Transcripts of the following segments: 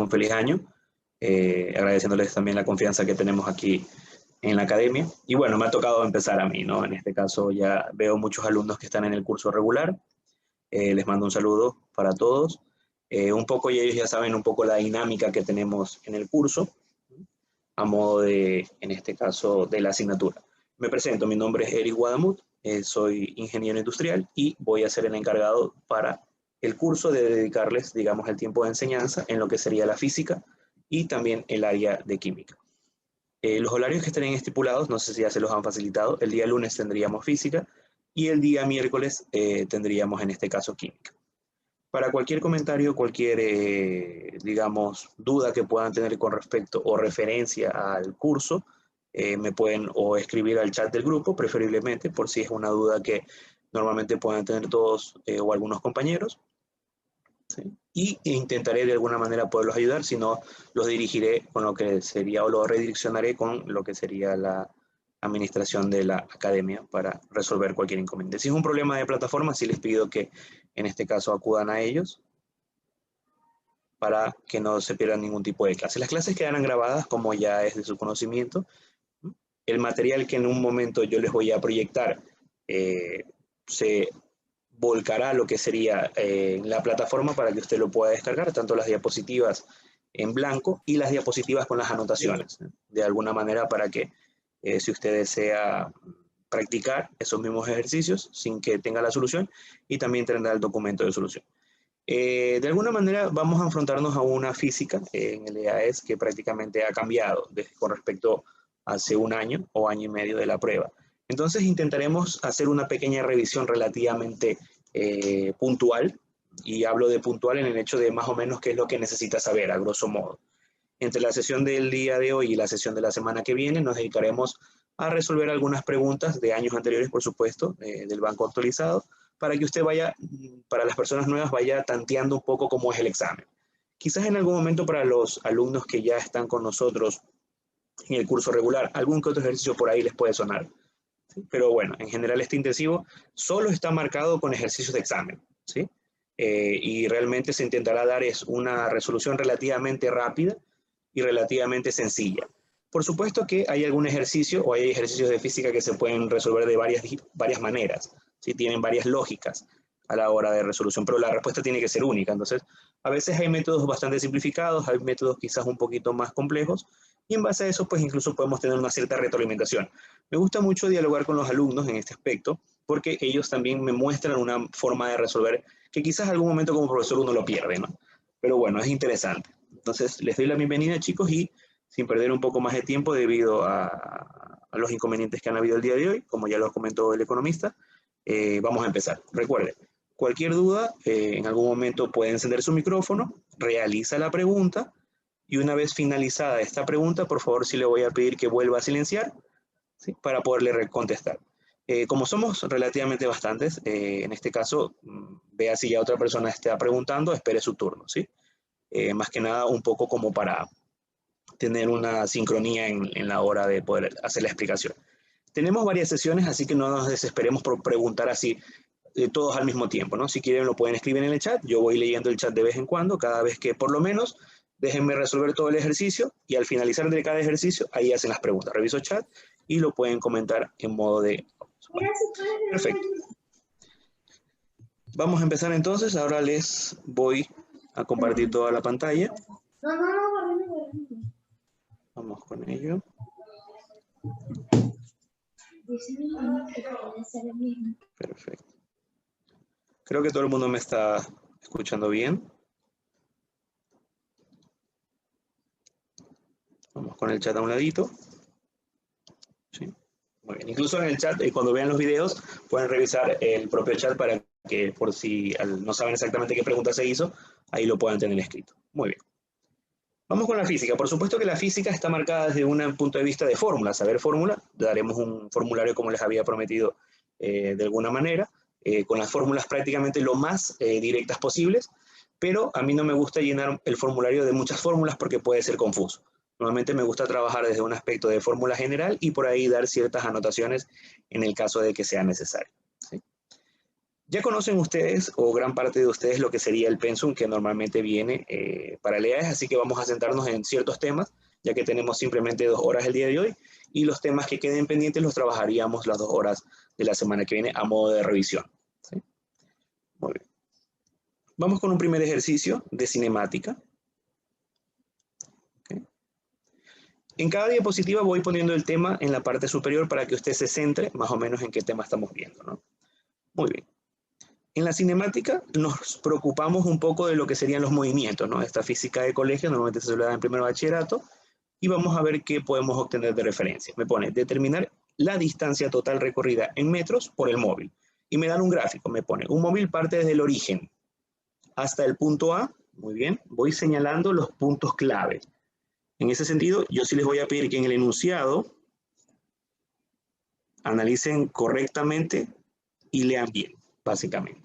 un feliz año, agradeciéndoles también la confianza que tenemos aquí en la academia. Y bueno, me ha tocado empezar a mí, ¿no? En este caso ya veo muchos alumnos que están en el curso regular. Les mando un saludo para todos. Un poco, y ellos ya saben un poco la dinámica que tenemos en el curso, a modo de, en este caso, de la asignatura. Me presento, mi nombre es Eric Guadamut, soy ingeniero industrial y voy a ser el encargado para el curso de dedicarles, digamos, el tiempo de enseñanza en lo que sería la física y también el área de química. Los horarios que estarían estipulados, no sé si ya se los han facilitado, el día lunes tendríamos física y el día miércoles tendríamos en este caso química. Para cualquier comentario, cualquier, digamos, duda que puedan tener con respecto o referencia al curso, me pueden o escribir al chat del grupo, preferiblemente, por si es una duda que normalmente puedan tener todos o algunos compañeros. ¿Sí? Y intentaré de alguna manera poderlos ayudar, si no, los dirigiré con lo que sería, o los redireccionaré con lo que sería la administración de la academia para resolver cualquier inconveniente. Si es un problema de plataforma, sí les pido que en este caso acudan a ellos para que no se pierdan ningún tipo de clase. Las clases quedarán grabadas como ya es de su conocimiento. El material que en un momento yo les voy a proyectar se volcará lo que sería la plataforma para que usted lo pueda descargar, tanto las diapositivas en blanco y las diapositivas con las anotaciones, de alguna manera para que si usted desea practicar esos mismos ejercicios sin que tenga la solución, y también tendrá el documento de solución. De alguna manera vamos a enfrentarnos a una física en el EAES que prácticamente ha cambiado con respecto a hace un año o año y medio de la prueba. Entonces intentaremos hacer una pequeña revisión relativamente puntual, y hablo de puntual en el hecho de más o menos qué es lo que necesita saber, a grosso modo. Entre la sesión del día de hoy y la sesión de la semana que viene nos dedicaremos a resolver algunas preguntas de años anteriores, por supuesto, del banco actualizado, para que usted vaya, para las personas nuevas, vaya tanteando un poco cómo es el examen. Quizás en algún momento para los alumnos que ya están con nosotros en el curso regular, algún que otro ejercicio por ahí les puede sonar. ¿Sí? Pero bueno, en general este intensivo solo está marcado con ejercicios de examen, ¿sí? Y realmente se intentará dar es una resolución relativamente rápida y relativamente sencilla. Por supuesto que hay algún ejercicio o hay ejercicios de física que se pueden resolver de varias maneras, ¿sí? Tienen varias lógicas a la hora de resolución, pero la respuesta tiene que ser única. Entonces, a veces hay métodos bastante simplificados, hay métodos quizás un poquito más complejos, y en base a eso, pues incluso podemos tener una cierta retroalimentación. Me gusta mucho dialogar con los alumnos en este aspecto, porque ellos también me muestran una forma de resolver que quizás en algún momento como profesor uno lo pierde, ¿no? Pero bueno, es interesante. Entonces, les doy la bienvenida, chicos, y sin perder un poco más de tiempo debido a los inconvenientes que han habido el día de hoy, como ya lo comentó el economista, vamos a empezar. Recuerden, cualquier duda, en algún momento puede encender su micrófono, realiza la pregunta, y una vez finalizada esta pregunta, por favor, sí le voy a pedir que vuelva a silenciar, ¿sí? Para poderle contestar. Como somos relativamente bastantes, en este caso, vea si ya otra persona está preguntando, espere su turno, ¿sí? Más que nada un poco como para tener una sincronía en la hora de poder hacer la explicación. Tenemos varias sesiones, así que no nos desesperemos por preguntar así todos al mismo tiempo, ¿no? Si quieren lo pueden escribir en el chat, yo voy leyendo el chat de vez en cuando, cada vez que por lo menos déjenme resolver todo el ejercicio, y al finalizar de cada ejercicio, ahí hacen las preguntas. Reviso el chat y lo pueden comentar en modo de... Perfecto. Vamos a empezar entonces. Ahora les voy a compartir toda la pantalla. Vamos con ello. Perfecto. Creo que todo el mundo me está escuchando bien. Vamos con el chat a un ladito. ¿Sí? Muy bien. Incluso en el chat, cuando vean los videos, pueden revisar el propio chat para que, por si no saben exactamente qué pregunta se hizo, ahí lo puedan tener escrito. Muy bien. Vamos con la física. Por supuesto que la física está marcada desde un punto de vista de fórmula. Saber fórmula, daremos un formulario como les había prometido de alguna manera, con las fórmulas prácticamente lo más directas posibles, pero a mí no me gusta llenar el formulario de muchas fórmulas porque puede ser confuso. Normalmente me gusta trabajar desde un aspecto de fórmula general y por ahí dar ciertas anotaciones en el caso de que sea necesario, ¿sí? Ya conocen ustedes, o gran parte de ustedes, lo que sería el pensum que normalmente viene para el EAES, así que vamos a centrarnos en ciertos temas, ya que tenemos simplemente 2 horas el día de hoy, y los temas que queden pendientes los trabajaríamos las 2 horas de la semana que viene a modo de revisión. ¿Sí? Muy bien. Vamos con un primer ejercicio de cinemática. ¿Okay? En cada diapositiva voy poniendo el tema en la parte superior para que usted se centre más o menos en qué tema estamos viendo, ¿no? Muy bien. En la cinemática nos preocupamos un poco de lo que serían los movimientos, ¿no? Esta física de colegio normalmente se le da en primer bachillerato y vamos a ver qué podemos obtener de referencia. Me pone determinar la distancia total recorrida en metros por el móvil y me dan un gráfico, me pone un móvil parte desde el origen hasta el punto A, muy bien, voy señalando los puntos clave. En ese sentido, yo sí les voy a pedir que en el enunciado analicen correctamente y lean bien, básicamente.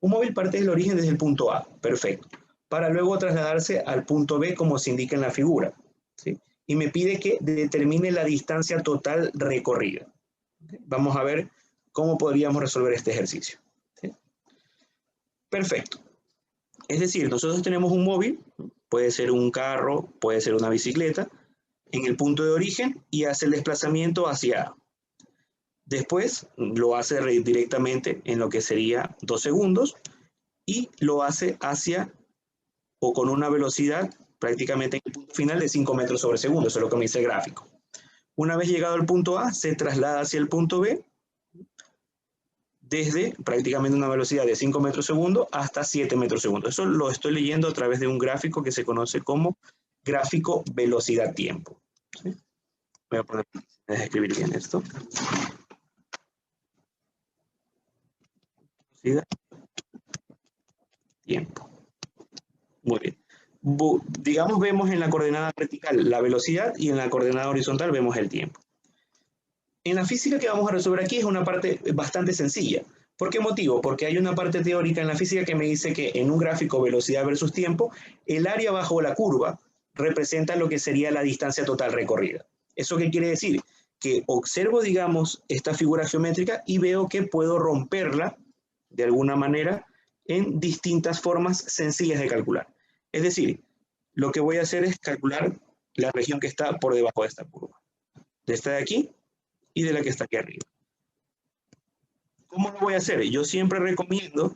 Un móvil parte del origen desde el punto A, perfecto, para luego trasladarse al punto B como se indica en la figura, ¿sí? Y me pide que determine la distancia total recorrida. ¿Okay? Vamos a ver cómo podríamos resolver este ejercicio. ¿Sí? Perfecto. Es decir, nosotros tenemos un móvil, puede ser un carro, puede ser una bicicleta, en el punto de origen y hace el desplazamiento hacia A. Después lo hace directamente en lo que sería 2 segundos y lo hace hacia o con una velocidad prácticamente en el punto final de 5 metros sobre segundo, eso es lo que me dice el gráfico. Una vez llegado al punto A, se traslada hacia el punto B desde prácticamente una velocidad de 5 metros segundo hasta 7 metros segundo. Eso lo estoy leyendo a través de un gráfico que se conoce como gráfico velocidad-tiempo. ¿Sí? Voy a poner, voy a escribir bien esto. Velocidad, tiempo. Muy bien. Digamos, vemos en la coordenada vertical la velocidad y en la coordenada horizontal vemos el tiempo. En la física que vamos a resolver aquí es una parte bastante sencilla. ¿Por qué motivo? Porque hay una parte teórica en la física que me dice que en un gráfico velocidad versus tiempo, el área bajo la curva representa lo que sería la distancia total recorrida. ¿Eso qué quiere decir? Que observo, digamos, esta figura geométrica y veo que puedo romperla de alguna manera en distintas formas sencillas de calcular. Es decir, lo que voy a hacer es calcular la región que está por debajo de esta curva. De esta de aquí y de la que está aquí arriba. ¿Cómo lo voy a hacer? Yo siempre recomiendo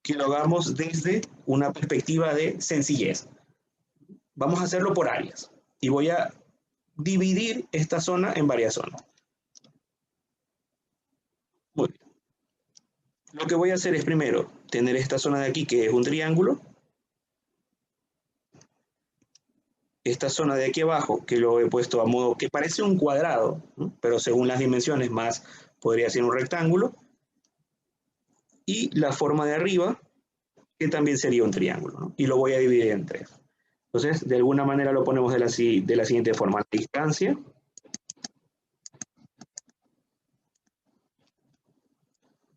que lo hagamos desde una perspectiva de sencillez. Vamos a hacerlo por áreas y voy a dividir esta zona en varias zonas. Muy bien. Lo que voy a hacer es primero tener esta zona de aquí que es un triángulo, esta zona de aquí abajo que lo he puesto a modo que parece un cuadrado, ¿no? Pero según las dimensiones más podría ser un rectángulo, y la forma de arriba que también sería un triángulo, ¿no? Y lo voy a dividir en 3. Entonces, de alguna manera lo ponemos de la siguiente forma. La distancia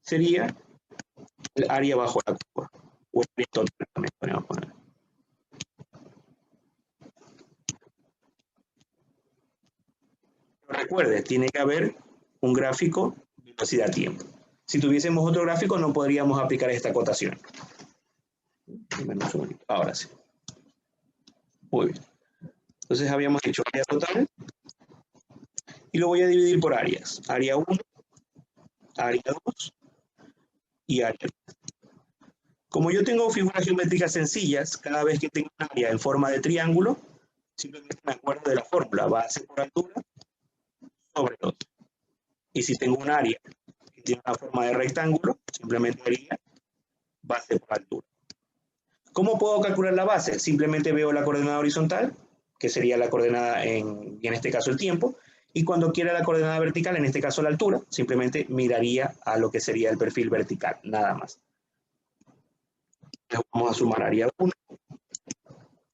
sería el área bajo la curva. O el área total también podemos poner. Pero recuerde, tiene que haber un gráfico velocidad-tiempo. Si tuviésemos otro gráfico, no podríamos aplicar esta acotación. Ahora sí. Muy bien. Entonces habíamos hecho área total y lo voy a dividir por áreas. Área 1, área 2 y área 3. Como yo tengo figuras geométricas sencillas, cada vez que tengo un área en forma de triángulo, simplemente me acuerdo de la fórmula, base por altura sobre 2. Y si tengo un área que tiene una forma de rectángulo, simplemente haría base por altura. ¿Cómo puedo calcular la base? Simplemente veo la coordenada horizontal, que sería la coordenada en este caso el tiempo, y cuando quiera la coordenada vertical, en este caso la altura, simplemente miraría a lo que sería el perfil vertical, nada más. Entonces vamos a sumar área 1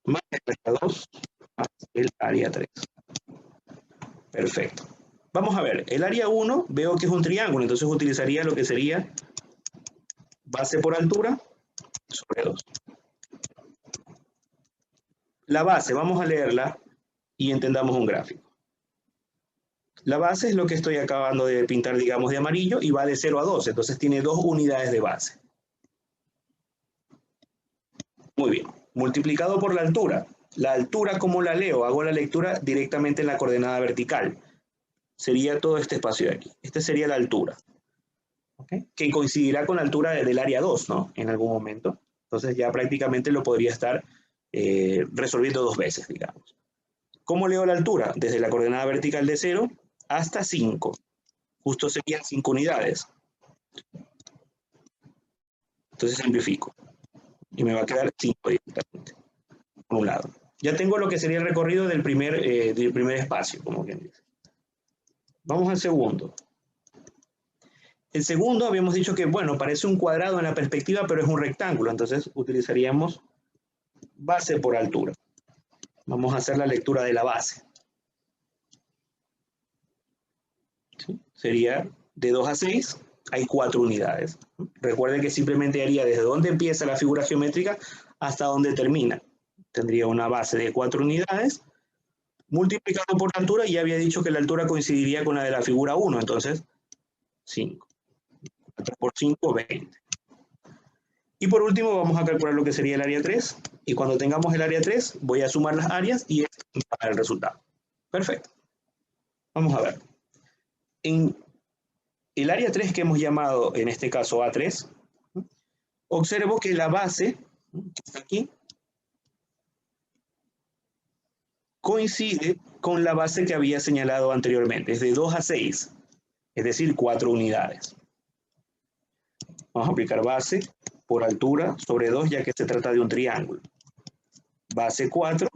más el área 2 más el área 3. Perfecto. Vamos a ver, el área 1 veo que es un triángulo, entonces utilizaría lo que sería base por altura sobre 2. La base, vamos a leerla y entendamos un gráfico. La base es lo que estoy acabando de pintar, digamos, de amarillo, y va de 0 a 12, entonces tiene 2 unidades de base. Muy bien, multiplicado por la altura. La altura, ¿cómo la leo? Hago la lectura directamente en la coordenada vertical. Sería todo este espacio de aquí. Esta sería la altura, ¿okay? Que coincidirá con la altura del área 2, ¿no? En algún momento. Entonces ya prácticamente lo podría estar resolviendo 2 veces, digamos. ¿Cómo leo la altura? Desde la coordenada vertical de 0 hasta 5. Justo serían 5 unidades. Entonces simplifico. Y me va a quedar 5 directamente, por un lado. Ya tengo lo que sería el recorrido del primer espacio, como quien dice. Vamos al segundo. El segundo habíamos dicho que, bueno, parece un cuadrado en la perspectiva, pero es un rectángulo. Entonces utilizaríamos base por altura. Vamos a hacer la lectura de la base. ¿Sí? Sería de 2 a 6, hay 4 unidades. Recuerden que simplemente haría desde donde empieza la figura geométrica hasta donde termina. Tendría una base de 4 unidades, multiplicado por la altura, y ya había dicho que la altura coincidiría con la de la figura 1, entonces 5. 4 por 5, 20. Y por último vamos a calcular lo que sería el área 3, y cuando tengamos el área 3 voy a sumar las áreas y el resultado. Perfecto. Vamos a ver. En el área 3 que hemos llamado en este caso A3, observo que la base, que está aquí, coincide con la base que había señalado anteriormente, es de 2 a 6, es decir, 4 unidades. Vamos a aplicar base por altura sobre 2, ya que se trata de un triángulo. Base 4,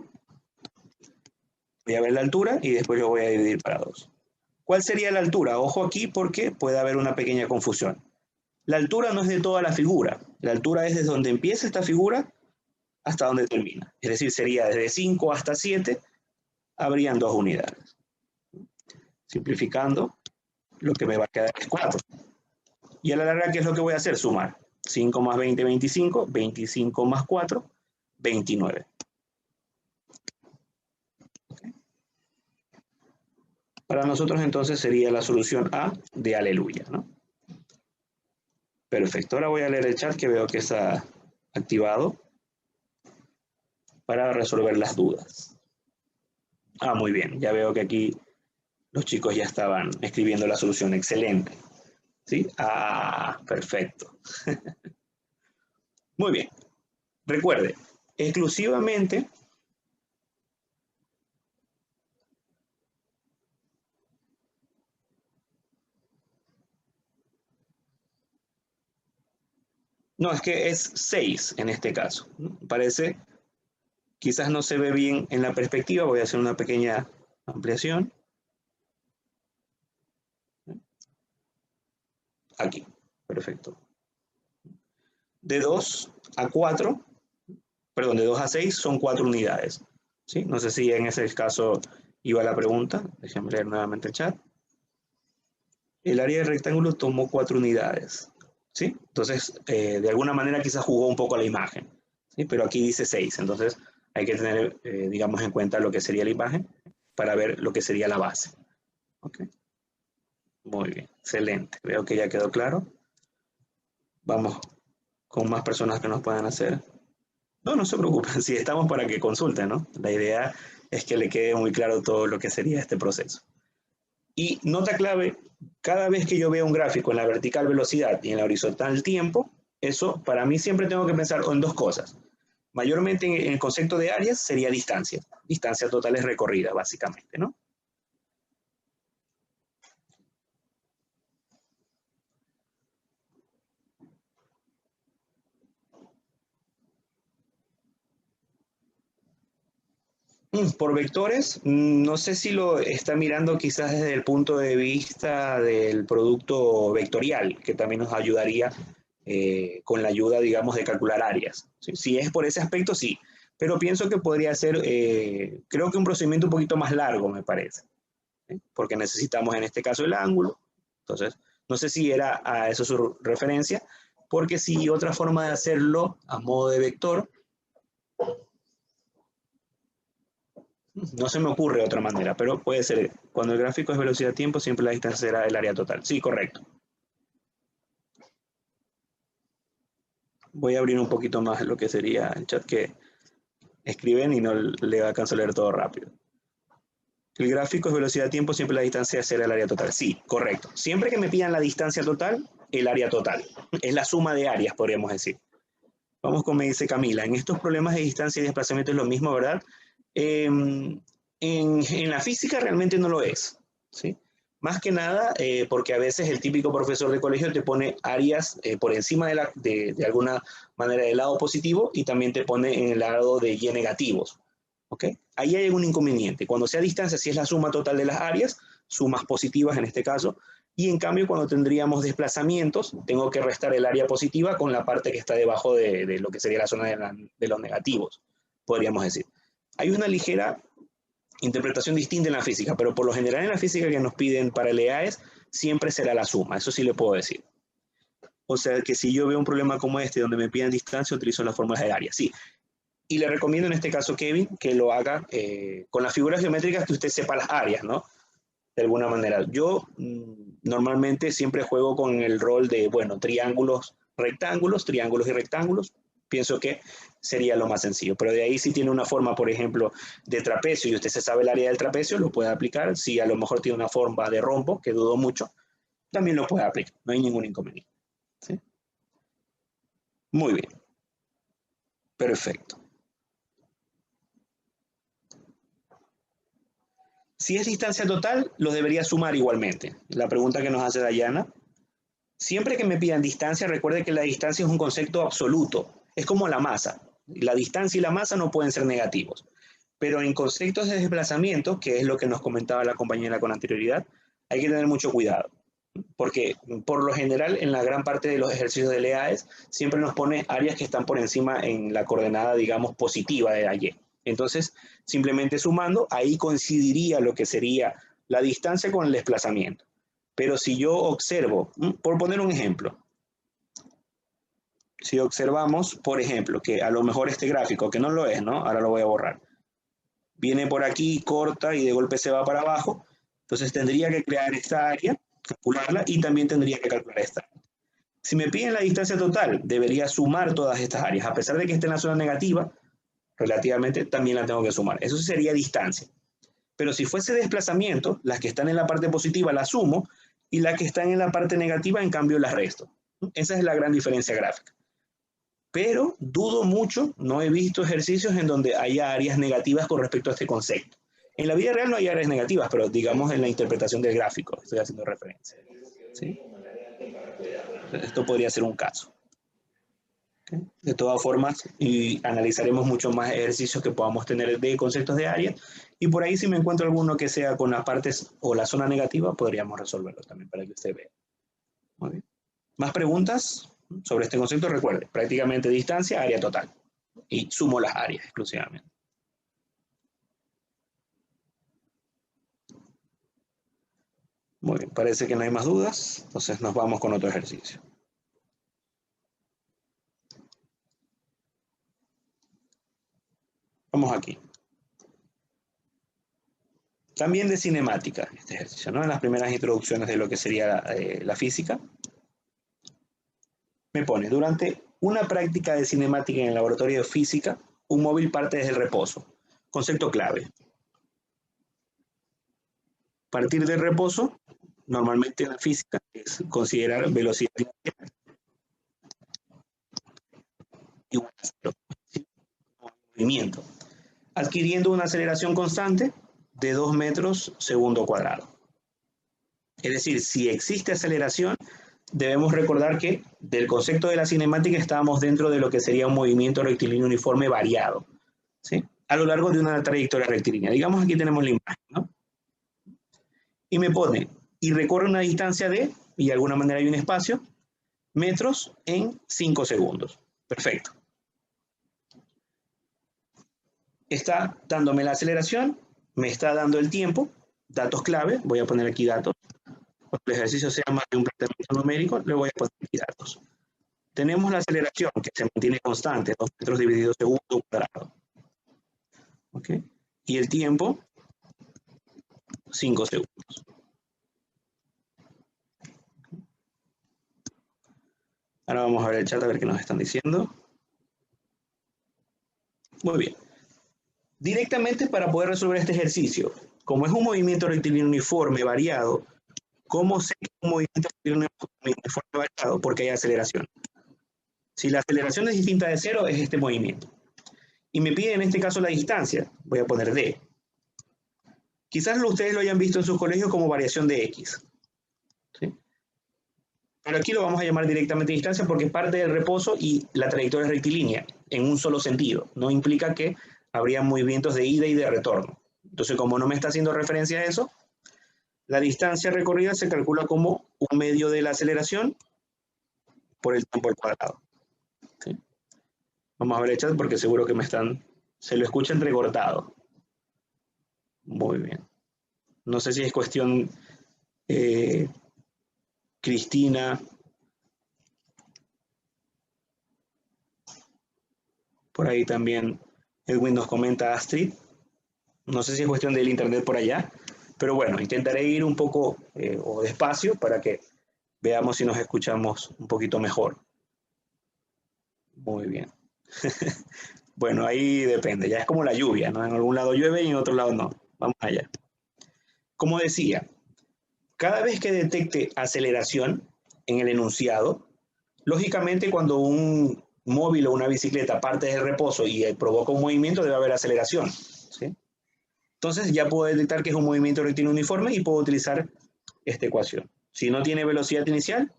voy a ver la altura y después lo voy a dividir para 2. ¿Cuál sería la altura? Ojo aquí porque puede haber una pequeña confusión. La altura no es de toda la figura, la altura es desde donde empieza esta figura hasta donde termina. Es decir, sería desde 5 hasta 7, habrían 2 unidades. Simplificando, lo que me va a quedar es 4. Y a la larga, ¿qué es lo que voy a hacer? Sumar. 5 más 20, 25. 25 más 4, 29. ¿Okay? Para nosotros entonces sería la solución A de aleluya, ¿no? Perfecto. Ahora voy a leer el chat que veo que está activado para resolver las dudas. Ah, muy bien. Ya veo que aquí los chicos ya estaban escribiendo la solución. Excelente. ¿Sí? Ah, perfecto. Muy bien. Recuerde, exclusivamente no, es que es 6 en este caso. Parece, quizás no se ve bien en la perspectiva. Voy a hacer una pequeña ampliación. Aquí, perfecto. De 2 a 4, perdón, de 2 a 6 son 4 unidades. ¿Sí? No sé si en ese caso iba la pregunta. Déjenme leer nuevamente el chat. El área del rectángulo tomó 4 unidades. ¿Sí? Entonces, de alguna manera quizás jugó un poco a la imagen. ¿Sí? Pero aquí dice 6. Entonces, hay que tener, digamos, en cuenta lo que sería la imagen para ver lo que sería la base. ¿Ok? Muy bien, excelente. Veo que ya quedó claro. Vamos con más personas que nos puedan hacer. No, no se preocupen, si estamos para que consulten, ¿no? La idea es que le quede muy claro todo lo que sería este proceso. Y nota clave, cada vez que yo veo un gráfico en la vertical velocidad y en la horizontal tiempo, eso para mí siempre tengo que pensar en 2 cosas. Mayormente en el concepto de áreas sería distancia. Distancia total es recorrida, básicamente, ¿no? Por vectores, no sé si lo está mirando quizás desde el punto de vista del producto vectorial, que también nos ayudaría con la ayuda, digamos, de calcular áreas. Si es por ese aspecto, sí, pero pienso que podría ser, creo que un procedimiento un poquito más largo, me parece, ¿sí? Porque necesitamos en este caso el ángulo. Entonces, no sé si era a eso su referencia, porque si otra forma de hacerlo a modo de vector, No se me ocurre otra manera, pero puede ser. Cuando el gráfico es velocidad-tiempo, siempre la distancia será el área total. Sí, correcto. Voy a abrir un poquito más lo que sería el chat, que escriben y no le va a alcanzar a leer todo rápido. El gráfico es velocidad-tiempo, siempre la distancia será el área total. Sí, correcto. Siempre que me pidan la distancia total, el área total. Es la suma de áreas, podríamos decir. Vamos con me dice Camila. En estos problemas de distancia y desplazamiento es lo mismo, ¿verdad? En la física realmente no lo es, ¿sí? Más que nada porque a veces el típico profesor de colegio te pone áreas por encima de alguna manera del lado positivo y también te pone en el lado de y negativos. ¿Ok? Ahí hay un inconveniente. Cuando sea distancia, si es la suma total de las áreas, sumas positivas en este caso, y en cambio cuando tendríamos desplazamientos, tengo que restar el área positiva con la parte que está debajo de lo que sería la zona de los negativos, podríamos decir. Hay una ligera interpretación distinta en la física, pero por lo general en la física que nos piden para el EAES siempre será la suma, eso sí le puedo decir. O sea que si yo veo un problema como este donde me piden distancia, utilizo las fórmulas del área. Sí, y le recomiendo en este caso, Kevin, que lo haga con las figuras geométricas, que usted sepa las áreas, ¿no? De alguna manera. Yo normalmente siempre juego con el rol de, bueno, triángulos, rectángulos, triángulos y rectángulos. Pienso que sería lo más sencillo. Pero de ahí si tiene una forma, por ejemplo, de trapecio y usted se sabe el área del trapecio, lo puede aplicar. Si a lo mejor tiene una forma de rombo, que dudo mucho, también lo puede aplicar. No hay ningún inconveniente. ¿Sí? Muy bien. Perfecto. Si es distancia total, los debería sumar igualmente. La pregunta que nos hace Dayana. Siempre que me pidan distancia, recuerde que la distancia es un concepto absoluto. Es como la masa. La distancia y la masa no pueden ser negativos. Pero en conceptos de desplazamiento, que es lo que nos comentaba la compañera con anterioridad, hay que tener mucho cuidado. Porque por lo general en la gran parte de los ejercicios de EAES siempre nos pone áreas que están por encima en la coordenada, digamos, positiva de la Y. Entonces, simplemente sumando, ahí coincidiría lo que sería la distancia con el desplazamiento. Pero si yo observo, por poner un ejemplo, si observamos, por ejemplo, que a lo mejor este gráfico, que no lo es, ¿no? Ahora lo voy a borrar. Viene por aquí, corta y de golpe se va para abajo. Entonces tendría que crear esta área, calcularla y también tendría que calcular esta. Si me piden la distancia total, debería sumar todas estas áreas. A pesar de que esté en la zona negativa, relativamente también la tengo que sumar. Eso sí sería distancia. Pero si fuese desplazamiento, las que están en la parte positiva las sumo y las que están en la parte negativa, en cambio, las resto. Esa es la gran diferencia gráfica. Pero dudo mucho, no he visto ejercicios en donde haya áreas negativas con respecto a este concepto. En la vida real no hay áreas negativas, pero digamos en la interpretación del gráfico, estoy haciendo referencia. ¿Sí? Esto podría ser un caso. ¿Okay? De todas formas, y analizaremos mucho más ejercicios que podamos tener de conceptos de área, y por ahí si me encuentro alguno que sea con las partes o la zona negativa, podríamos resolverlo también para que usted vea. Muy bien. ¿Más preguntas sobre este concepto? Recuerde, prácticamente distancia, área total. Y sumo las áreas exclusivamente. Muy bien, parece que no hay más dudas, entonces nos vamos con otro ejercicio. Vamos aquí. También de cinemática, este ejercicio, ¿no? En las primeras introducciones de lo que sería la física. Me pone, durante una práctica de cinemática en el laboratorio de física, un móvil parte desde el reposo. Concepto clave. Partir del reposo, normalmente en la física, es considerar velocidad igual a cero, movimiento, adquiriendo una aceleración constante de 2 metros segundo cuadrado. Es decir, si existe aceleración, debemos recordar que del concepto de la cinemática estábamos dentro de lo que sería un movimiento rectilíneo uniforme variado, ¿sí? A lo largo de una trayectoria rectilínea. Digamos, aquí tenemos la imagen, ¿no? Y me pone, y recorre una distancia de, y de alguna manera hay un espacio, metros en 5 segundos. Perfecto. Está dándome la aceleración, me está dando el tiempo, datos clave, voy a poner aquí datos. Cuando el ejercicio sea más de un planteamiento numérico, le voy a poner aquí datos. Tenemos la aceleración que se mantiene constante, 2 metros dividido segundo cuadrado. ¿Okay? y el tiempo 5 segundos. Ahora vamos a ver el chat a ver qué nos están diciendo. Muy bien. Directamente para poder resolver este ejercicio, como es un movimiento rectilíneo uniforme variado, ¿cómo sé que es un movimiento rectilíneo uniforme variado? Porque hay aceleración. Si la aceleración es distinta de cero, es este movimiento. Y me pide en este caso la distancia. Voy a poner d. Quizás ustedes lo hayan visto en sus colegios como variación de x. ¿Sí? Pero aquí lo vamos a llamar directamente distancia porque es parte del reposo y la trayectoria es rectilínea, en un solo sentido. No implica que habría movimientos de ida y de retorno. Entonces, como no me está haciendo referencia a eso, la distancia recorrida se calcula como un medio de la aceleración por el tiempo al cuadrado. ¿Sí? Vamos a ver el chat porque seguro que se lo escucha entrecortado. Muy bien. No sé si es cuestión Cristina. Por ahí también Edwin nos comenta Astrid. No sé si es cuestión del internet por allá, pero bueno, intentaré ir un poco o despacio para que veamos si nos escuchamos un poquito mejor. Muy bien. Bueno, ahí depende, ya es como la lluvia, ¿no? En algún lado llueve y en otro lado no. Vamos allá. Como decía, cada vez que detecte aceleración en el enunciado, lógicamente cuando un móvil o una bicicleta parte del reposo y provoca un movimiento, debe haber aceleración. ¿Sí? Entonces ya puedo detectar que es un movimiento rectilíneo uniforme y puedo utilizar esta ecuación. Si no tiene velocidad inicial,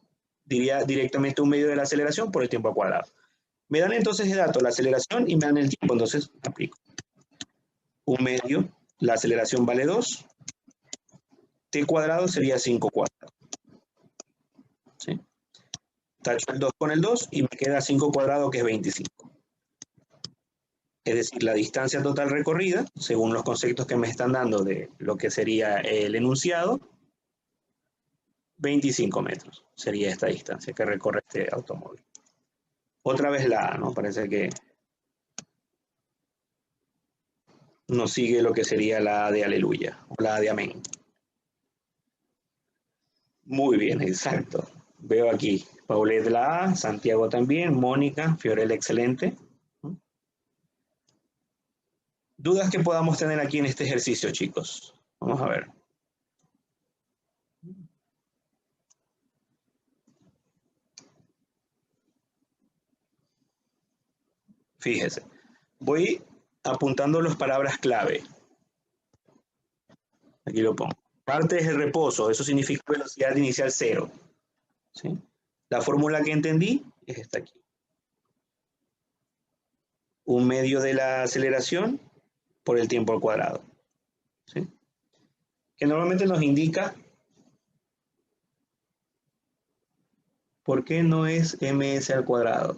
diría directamente un medio de la aceleración por el tiempo al cuadrado. Me dan entonces de datos la aceleración y me dan el tiempo, entonces aplico. Un medio, la aceleración vale 2, t cuadrado sería 5 cuadrado. ¿Sí? Tacho el 2 con el 2 y me queda 5 cuadrado que es 25. Es decir, la distancia total recorrida, según los conceptos que me están dando de lo que sería el enunciado, 25 metros sería esta distancia que recorre este automóvil. Otra vez la A, ¿no? Parece que nos sigue lo que sería la A de aleluya o la A de amén. Muy bien, exacto. Veo aquí, Paulette la A, Santiago también, Mónica, Fiorella excelente. Dudas que podamos tener aquí en este ejercicio, chicos. Vamos a ver. Fíjese, voy apuntando las palabras clave. Aquí lo pongo. Parte es el reposo, eso significa velocidad inicial 0. ¿Sí? La fórmula que entendí es esta aquí. Un medio de la aceleración por el tiempo al cuadrado. ¿Sí? Que normalmente nos indica por qué no es ms al cuadrado.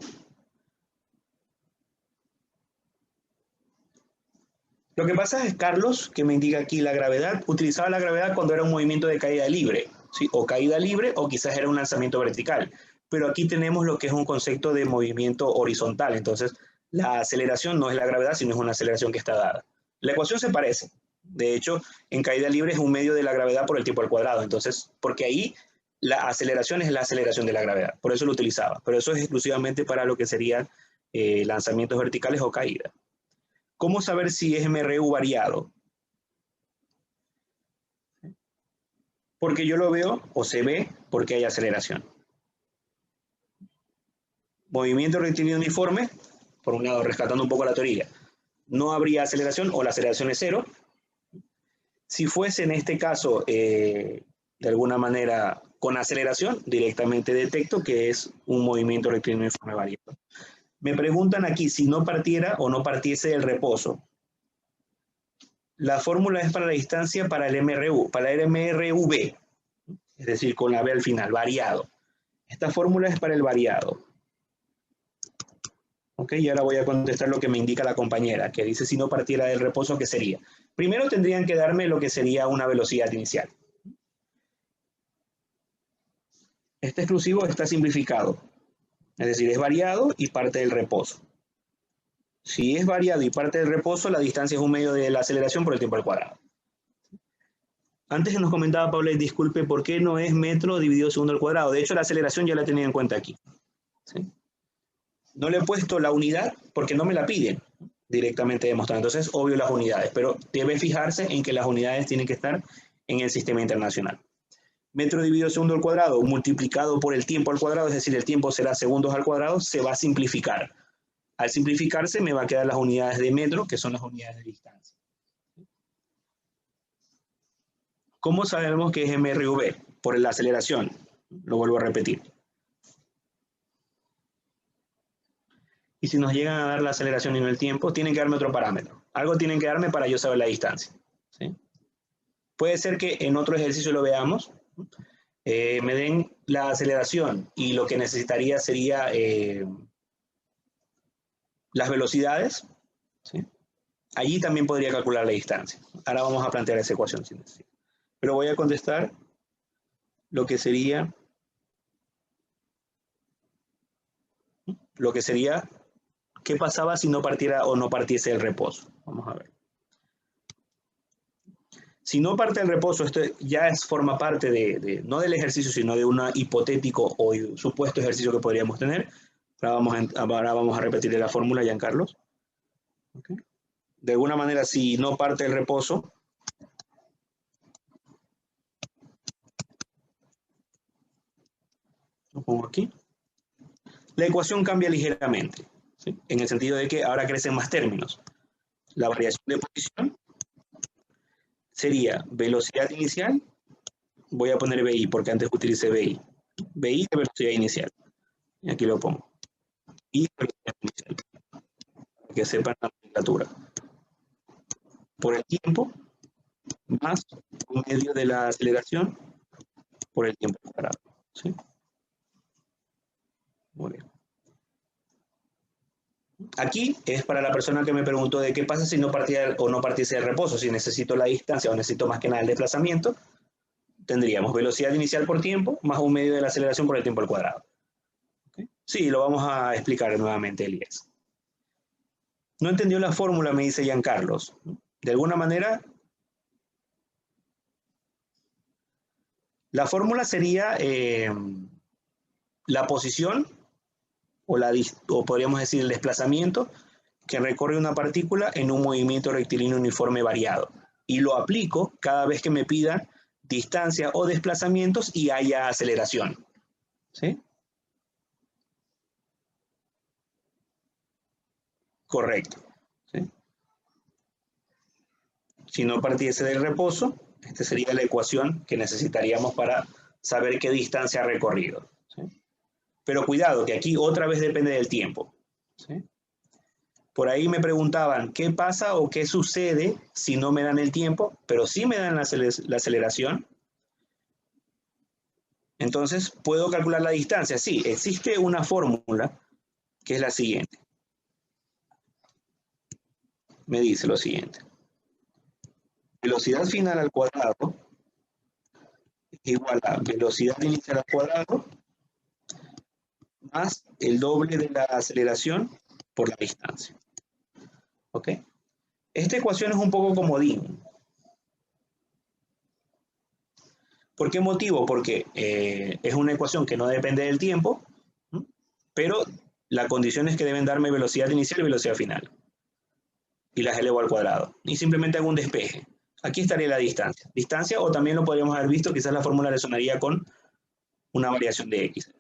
Lo que pasa es, Carlos, que me indica aquí la gravedad, utilizaba la gravedad cuando era un movimiento de caída libre, ¿sí? O caída libre o quizás era un lanzamiento vertical. Pero aquí tenemos lo que es un concepto de movimiento horizontal. Entonces, la aceleración no es la gravedad, sino es una aceleración que está dada. La ecuación se parece. De hecho, en caída libre es un medio de la gravedad por el tiempo al cuadrado. Entonces, porque ahí la aceleración es la aceleración de la gravedad. Por eso lo utilizaba. Pero eso es exclusivamente para lo que serían lanzamientos verticales o caída. ¿Cómo saber si es MRU variado? Porque yo lo veo o se ve porque hay aceleración. Movimiento rectilíneo uniforme, por un lado, rescatando un poco la teoría, no habría aceleración o la aceleración es 0. Si fuese en este caso, de alguna manera, con aceleración, directamente detecto que es un movimiento rectilíneo uniforme variado. Me preguntan aquí si no partiera o no partiese del reposo. La fórmula es para la distancia para el MRU, para el MRV, es decir, con la B al final, variado. Esta fórmula es para el variado. Ok, y ahora voy a contestar lo que me indica la compañera, que dice si no partiera del reposo, ¿qué sería? Primero tendrían que darme lo que sería una velocidad inicial. Este exclusivo está simplificado, es decir, es variado y parte del reposo. Si es variado y parte del reposo, la distancia es un medio de la aceleración por el tiempo al cuadrado. Antes nos comentaba Paula, y disculpe, ¿por qué no es metro dividido segundo al cuadrado? De hecho, la aceleración ya la tenía en cuenta aquí. ¿Sí? No le he puesto la unidad porque no me la piden directamente demostrado. Entonces, obvio las unidades, pero debe fijarse en que las unidades tienen que estar en el sistema internacional. Metro dividido segundo al cuadrado multiplicado por el tiempo al cuadrado, es decir, el tiempo será segundos al cuadrado, se va a simplificar. Al simplificarse me va a quedar las unidades de metro, que son las unidades de distancia. ¿Cómo sabemos que es MRV? Por la aceleración. Lo vuelvo a repetir. Y si nos llegan a dar la aceleración y no el tiempo, tienen que darme otro parámetro. Algo tienen que darme para yo saber la distancia. ¿Sí? Puede ser que en otro ejercicio lo veamos. Me den la aceleración y lo que necesitaría sería las velocidades. ¿Sí? Allí también podría calcular la distancia. Ahora vamos a plantear esa ecuación si necesito. Pero voy a contestar lo que sería qué pasaba si no partiera o no partiese el reposo. Vamos a ver. Si no parte el reposo, esto ya forma parte no del ejercicio, sino de un hipotético o supuesto ejercicio que podríamos tener. Ahora vamos a repetir la fórmula, Giancarlos. Okay. De alguna manera, si no parte el reposo, lo pongo aquí, la ecuación cambia ligeramente, ¿sí? En el sentido de que ahora crecen más términos. La variación de posición sería velocidad inicial, voy a poner BI porque antes utilicé BI. BI de velocidad inicial. Y aquí lo pongo. Y de velocidad inicial. Para que sepan la nomenclatura. Por el tiempo, más un medio de la aceleración por el tiempo cuadrado. ¿Sí? Muy bien. Aquí es para la persona que me preguntó de qué pasa si no partía o no partiese el reposo, si necesito la distancia o necesito más que nada el desplazamiento, tendríamos velocidad inicial por tiempo más un medio de la aceleración por el tiempo al cuadrado. ¿Okay? Sí, lo vamos a explicar nuevamente, Elías. No entendió la fórmula, me dice Giancarlos. De alguna manera, la fórmula sería la posición o podríamos decir el desplazamiento que recorre una partícula en un movimiento rectilíneo uniforme variado. Y lo aplico cada vez que me pida distancia o desplazamientos y haya aceleración. ¿Sí? Correcto. ¿Sí? Si no partiese del reposo, esta sería la ecuación que necesitaríamos para saber qué distancia ha recorrido. ¿Sí? Pero cuidado, que aquí otra vez depende del tiempo. ¿Sí? Por ahí me preguntaban, ¿qué pasa o qué sucede si no me dan el tiempo? Pero sí me dan la aceleración. Entonces, ¿puedo calcular la distancia? Sí, existe una fórmula que es la siguiente. Me dice lo siguiente. Velocidad final al cuadrado es igual a velocidad inicial al cuadrado más el doble de la aceleración por la distancia. ¿Ok? Esta ecuación es un poco comodín. ¿Por qué motivo? Porque es una ecuación que no depende del tiempo, pero la condición es que deben darme velocidad inicial y velocidad final. Y las elevo al cuadrado. Y simplemente hago un despeje. Aquí estaría la distancia. Distancia, o también lo podríamos haber visto, quizás la fórmula resonaría con una variación de x.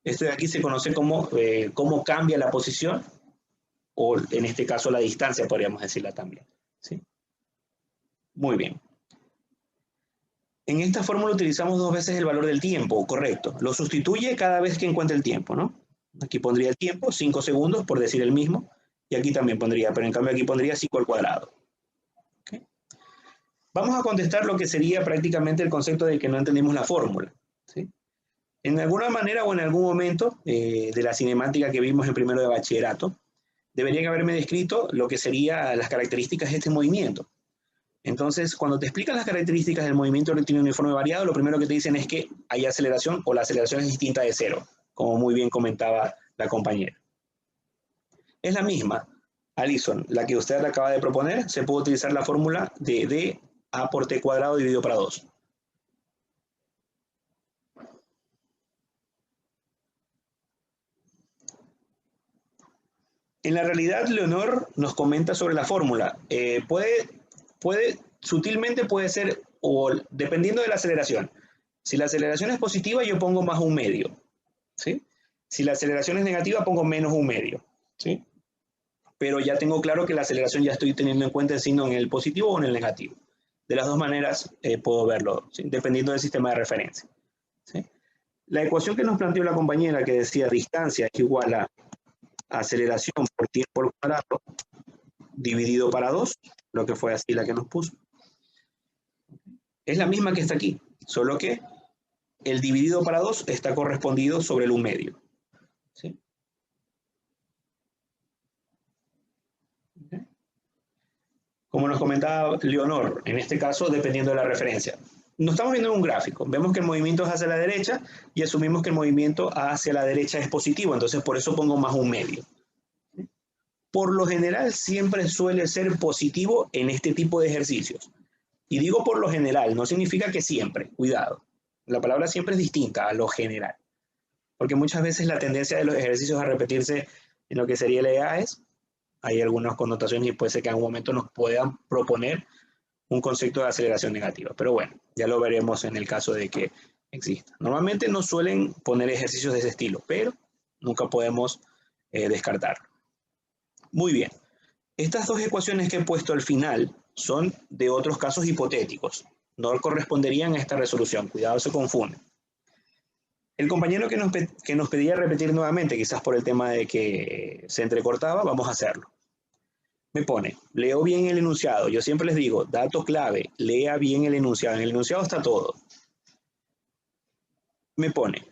Esto de aquí se conoce como cómo cambia la posición, o en este caso la distancia, podríamos decirla también. ¿Sí? Muy bien. En esta fórmula utilizamos dos veces el valor del tiempo, correcto. Lo sustituye cada vez que encuentre el tiempo, ¿no? Aquí pondría el tiempo, 5 segundos, por decir el mismo. Y aquí también pondría, pero en cambio aquí pondría 5 al cuadrado. ¿Okay? Vamos a contestar lo que sería prácticamente el concepto de que no entendimos la fórmula. ¿Sí? En alguna manera o en algún momento de la cinemática que vimos en primero de bachillerato, deberían haberme descrito lo que serían las características de este movimiento. Entonces, cuando te explican las características del movimiento rectilíneo uniforme variado, lo primero que te dicen es que hay aceleración o la aceleración es distinta de cero, como muy bien comentaba la compañera. Es la misma. Alison, la que usted acaba de proponer, se puede utilizar la fórmula de dA por t cuadrado dividido para 2. En la realidad, Leonor nos comenta sobre la fórmula. Sutilmente puede ser, o dependiendo de la aceleración. Si la aceleración es positiva, yo pongo más 1/2. ¿Sí? Si la aceleración es negativa, pongo menos 1/2. ¿Sí? Pero ya tengo claro que la aceleración ya estoy teniendo en cuenta el signo en el positivo o en el negativo. De las dos maneras puedo verlo, ¿sí? Dependiendo del sistema de referencia. ¿Sí? La ecuación que nos planteó la compañera, que decía distancia es igual a aceleración por tiempo al cuadrado dividido para 2, lo que fue así la que nos puso. Es la misma que está aquí, solo que el dividido para 2 está correspondido sobre el 1/2. ¿Sí? Okay. Como nos comentaba Leonor, en este caso, dependiendo de la referencia. Nos estamos viendo en un gráfico. Vemos que el movimiento es hacia la derecha y asumimos que el movimiento hacia la derecha es positivo. Entonces, por eso pongo más 1/2. Por lo general, siempre suele ser positivo en este tipo de ejercicios. Y digo por lo general, no significa que siempre. Cuidado. La palabra siempre es distinta a lo general. Porque muchas veces la tendencia de los ejercicios a repetirse en lo que sería el EAES, hay algunas connotaciones y puede ser que en algún momento nos puedan proponer un concepto de aceleración negativa. Pero bueno, ya lo veremos en el caso de que exista. Normalmente no suelen poner ejercicios de ese estilo, pero nunca podemos descartarlo. Muy bien. Estas dos ecuaciones que he puesto al final son de otros casos hipotéticos. No corresponderían a esta resolución. Cuidado, se confunde. El compañero que nos pedía repetir nuevamente, quizás por el tema de que se entrecortaba, vamos a hacerlo. Me pone, leo bien el enunciado. Yo siempre les digo, dato clave, lea bien el enunciado. En el enunciado está todo. Me pone,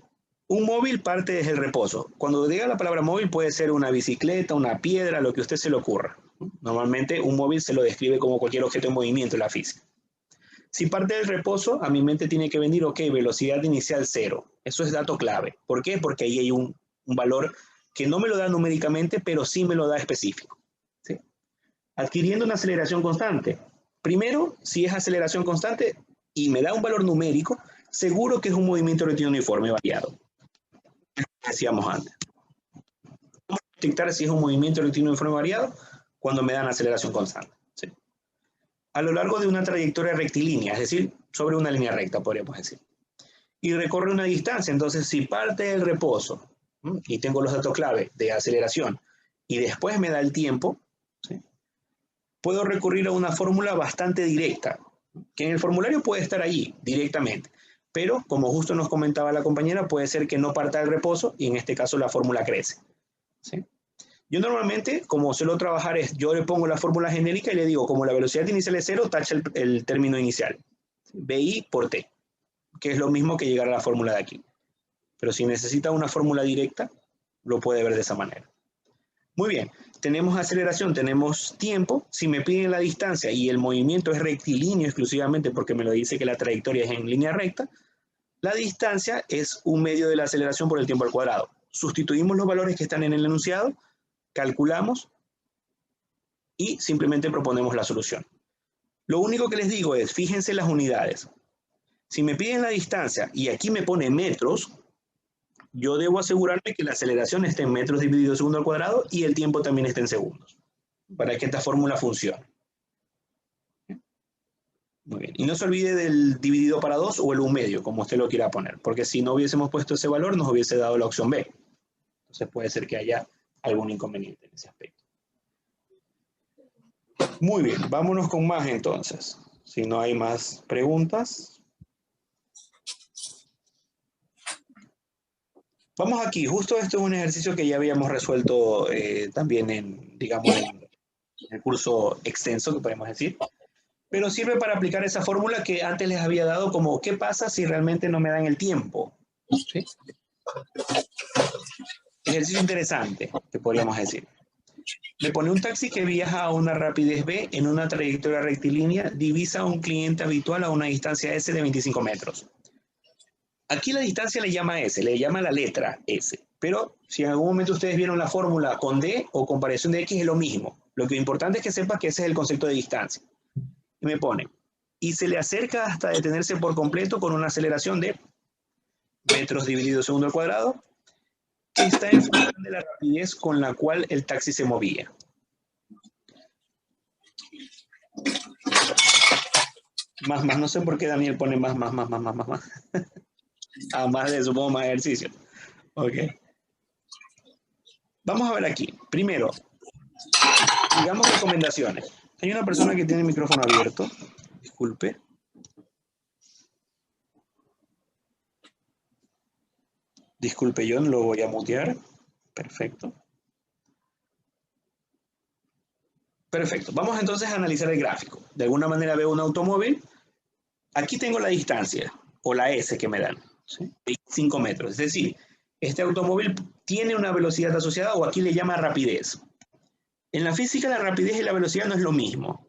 un móvil parte desde el reposo. Cuando diga la palabra móvil puede ser una bicicleta, una piedra, lo que a usted se le ocurra. Normalmente un móvil se lo describe como cualquier objeto en movimiento en la física. Si parte del reposo, a mi mente tiene que venir, ok, velocidad inicial 0. Eso es dato clave. ¿Por qué? Porque ahí hay un valor que no me lo da numéricamente, pero sí me lo da específico. ¿Sí? Adquiriendo una aceleración constante. Primero, si es aceleración constante y me da un valor numérico, seguro que es un movimiento rectilíneo uniforme variado. Decíamos antes. ¿Cómo detectar si es un movimiento rectilíneo uniforme variado? Cuando me dan aceleración constante. ¿Sí? A lo largo de una trayectoria rectilínea, es decir, sobre una línea recta, podríamos decir. Y recorre una distancia, entonces si parte del reposo, y tengo los datos clave de aceleración, y después me da el tiempo, ¿sí? Puedo recurrir a una fórmula bastante directa, que en el formulario puede estar allí directamente, pero como justo nos comentaba la compañera, puede ser que no parta del reposo, y en este caso la fórmula crece. ¿Sí? Yo normalmente, como suelo trabajar, yo le pongo la fórmula genérica y le digo, como la velocidad inicial es 0, tacha el término inicial. BI por T, que es lo mismo que llegar a la fórmula de aquí. Pero si necesita una fórmula directa, lo puede ver de esa manera. Muy bien, tenemos aceleración, tenemos tiempo. Si me piden la distancia y el movimiento es rectilíneo exclusivamente porque me lo dice que la trayectoria es en línea recta, la distancia es 1/2 de la aceleración por el tiempo al cuadrado. Sustituimos los valores que están en el enunciado, calculamos y simplemente proponemos la solución. Lo único que les digo es, fíjense las unidades. Si me piden la distancia y aquí me pone metros, yo debo asegurarme que la aceleración esté en metros dividido segundo al cuadrado y el tiempo también esté en segundos, para que esta fórmula funcione. Muy bien. Y no se olvide del dividido para 2 o el 1/2, como usted lo quiera poner, porque si no hubiésemos puesto ese valor, nos hubiese dado la opción B. Entonces puede ser que haya algún inconveniente en ese aspecto. Muy bien, vámonos con más entonces. Si no hay más preguntas. Vamos aquí, justo esto es un ejercicio que ya habíamos resuelto también en el curso extenso, que podemos decir. Pero sirve para aplicar esa fórmula que antes les había dado como, ¿qué pasa si realmente no me dan el tiempo? ¿Sí? Ejercicio interesante, que podríamos decir. Me pone un taxi que viaja a una rapidez B en una trayectoria rectilínea, divisa a un cliente habitual a una distancia S de 25 metros. Aquí la distancia le llama S, le llama la letra S, Pero si en algún momento ustedes vieron la fórmula con d o con variación de x, es lo mismo. Lo que es importante es que sepas que ese es el concepto de distancia. Y me pone, y se le acerca hasta detenerse por completo con una aceleración de metros dividido segundo al cuadrado, que está en función de la rapidez con la cual el taxi se movía. Más, no sé por qué Daniel pone más. Ah, más de, supongo, más ejercicio. Ok. Vamos a ver aquí. Primero, digamos recomendaciones. Hay una persona que tiene el micrófono abierto. Disculpe. Disculpe, John, lo voy a mutear. Perfecto. Perfecto. Vamos entonces a analizar el gráfico. De alguna manera veo un automóvil. Aquí tengo la distancia, o la S que me dan, ¿sí? 25 metros. Es decir, este automóvil tiene una velocidad asociada, o aquí le llama rapidez. En la física, la rapidez y la velocidad no es lo mismo.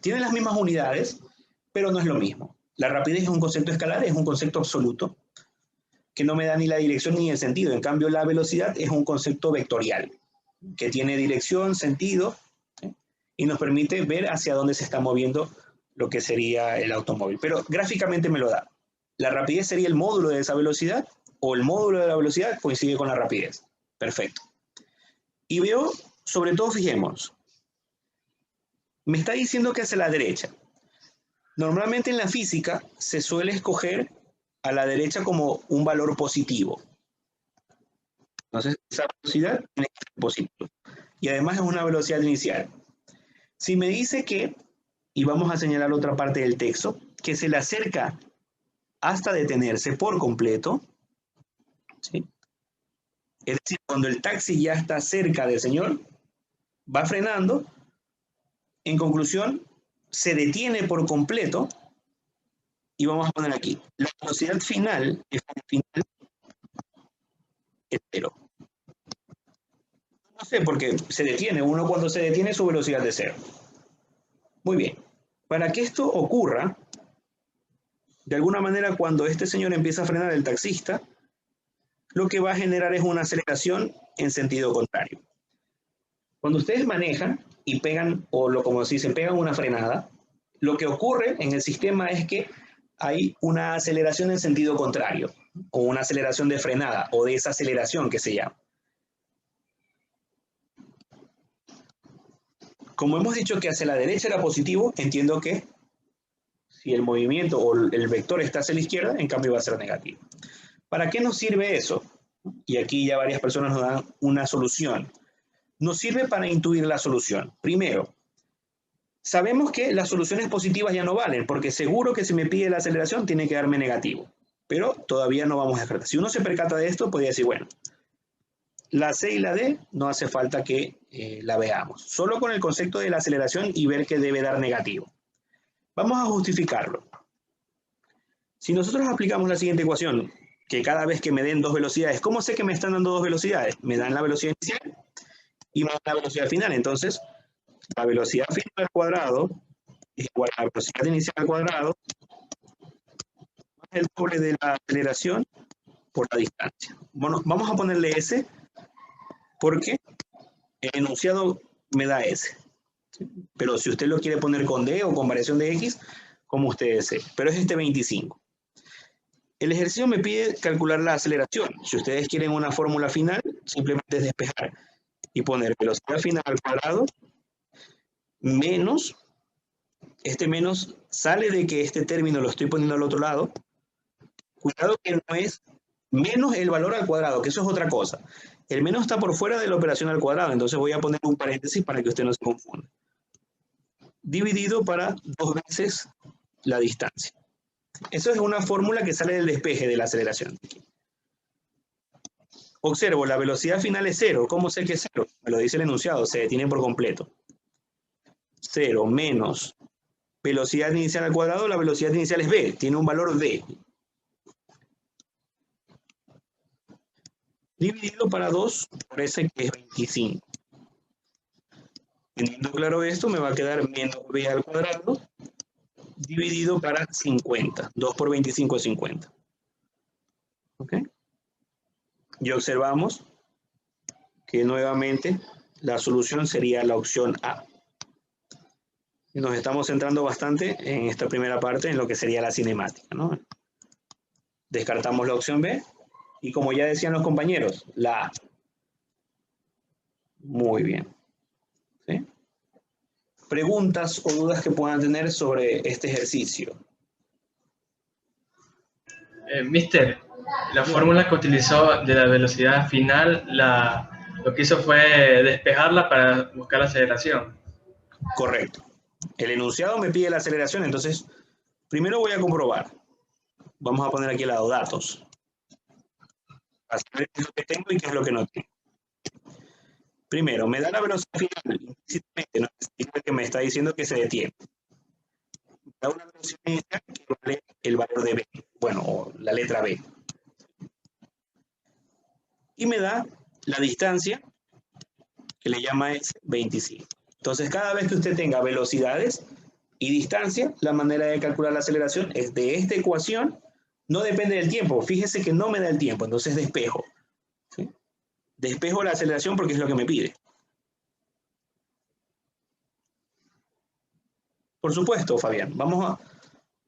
Tienen las mismas unidades, pero no es lo mismo. La rapidez es un concepto escalar, es un concepto absoluto, que no me da ni la dirección ni el sentido. En cambio, la velocidad es un concepto vectorial, que tiene dirección, sentido, ¿sí? Y nos permite ver hacia dónde se está moviendo lo que sería el automóvil. Pero gráficamente me lo da. La rapidez sería el módulo de esa velocidad, o el módulo de la velocidad coincide con la rapidez. Perfecto. Y veo, sobre todo, fijemos, me está diciendo que hacia la derecha. Normalmente en la física se suele escoger a la derecha como un valor positivo. Entonces, esa velocidad tiene que ser positiva. Y además es una velocidad inicial. Si me dice que, y vamos a señalar otra parte del texto, que se le acerca hasta detenerse por completo, ¿sí? Es decir, cuando el taxi ya está cerca del señor, va frenando, en conclusión, se detiene por completo, y vamos a poner aquí, la velocidad final es cero. No sé, porque se detiene, uno cuando se detiene su velocidad es cero. Muy bien, para que esto ocurra, de alguna manera cuando este señor empieza a frenar, el taxista, lo que va a generar es una aceleración en sentido contrario. Cuando ustedes manejan y pegan, o lo como se dice, pegan una frenada, lo que ocurre en el sistema es que hay una aceleración en sentido contrario, o una aceleración de frenada, o desaceleración que se llama. Como hemos dicho que hacia la derecha era positivo, entiendo que si el movimiento o el vector está hacia la izquierda, en cambio va a ser negativo. ¿Para qué nos sirve eso? Y aquí ya varias personas nos dan una solución. Nos sirve para intuir la solución. Primero, sabemos que las soluciones positivas ya no valen, porque seguro que si me pide la aceleración tiene que darme negativo. Pero todavía no vamos a descartar. Si uno se percata de esto, podría decir, bueno, la C y la D no hace falta que la veamos. Solo con el concepto de la aceleración y ver que debe dar negativo. Vamos a justificarlo. Si nosotros aplicamos la siguiente ecuación, que cada vez que me den dos velocidades, ¿cómo sé que me están dando dos velocidades? Me dan la velocidad inicial y me dan la velocidad final. Entonces, la velocidad final al cuadrado es igual a la velocidad inicial al cuadrado más el doble de la aceleración por la distancia. Bueno, vamos a ponerle S porque el enunciado me da S. Pero si usted lo quiere poner con D o con variación de X, como usted desee. Pero es este 25. El ejercicio me pide calcular la aceleración. Si ustedes quieren una fórmula final, simplemente es despejar y poner velocidad final al cuadrado menos, este menos sale de que este término lo estoy poniendo al otro lado. Cuidado que no es menos el valor al cuadrado, que eso es otra cosa. El menos está por fuera de la operación al cuadrado, entonces voy a poner un paréntesis para que usted no se confunda. Dividido para 2 veces la distancia. Eso es una fórmula que sale del despeje de la aceleración. Observo, la velocidad final es 0. ¿Cómo sé que es 0? Me lo dice el enunciado, se detiene por completo. 0 menos velocidad inicial al cuadrado, la velocidad inicial es v, tiene un valor v. Dividido para 2 por ese que es 25. Teniendo claro esto, me va a quedar menos v al cuadrado dividido para 50. 2 por 25 es 50. ¿Ok? Y observamos que nuevamente la solución sería la opción A. Y nos estamos centrando bastante en esta primera parte, en lo que sería la cinemática, ¿no? Descartamos la opción B y, como ya decían los compañeros, la A. Muy bien. ¿Sí? Preguntas o dudas que puedan tener sobre este ejercicio. Mister, la fórmula que utilizó de la velocidad final, lo que hizo fue despejarla para buscar la aceleración. Correcto. El enunciado me pide la aceleración, entonces primero voy a comprobar. Vamos a poner aquí al lado datos. A saber qué es lo que tengo y qué es lo que no tengo. Primero, me da la velocidad final, implícitamente, no es que me está diciendo que se detiene. Me da una velocidad inicial que vale el valor de B, bueno, o la letra B. Y me da la distancia, que le llama es 25. Entonces, cada vez que usted tenga velocidades y distancia, la manera de calcular la aceleración es de esta ecuación, no depende del tiempo. Fíjese que no me da el tiempo, entonces despejo. ¿Sí? Despejo la aceleración porque es lo que me pide. Por supuesto, Fabián, vamos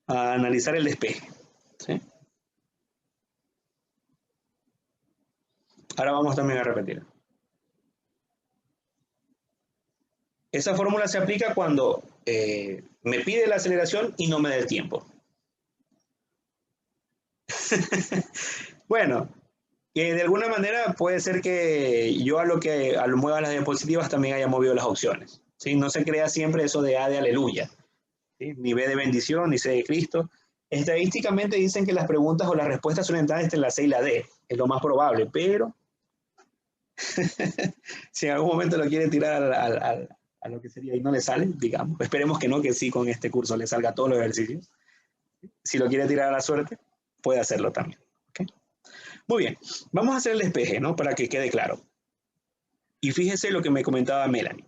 a analizar el despeje. ¿Sí? Ahora vamos también a repetir. Esa fórmula se aplica cuando me pide la aceleración y no me da el tiempo. Bueno, de alguna manera puede ser que yo a lo mueva las diapositivas también haya movido las opciones. ¿Sí? No se crea siempre eso de A de aleluya, ¿sí? Ni B de bendición, ni C de Cristo. Estadísticamente dicen que las preguntas o las respuestas suelen estar entre la C y la D. Es lo más probable, pero si en algún momento lo quiere tirar a lo que sería y no le sale, digamos, esperemos que no, que sí con este curso le salga todos los ejercicios. Si lo quiere tirar a la suerte, puede hacerlo también. ¿Okay? Muy bien, vamos a hacer el despeje, ¿no? Para que quede claro. Y fíjese lo que me comentaba Melanie.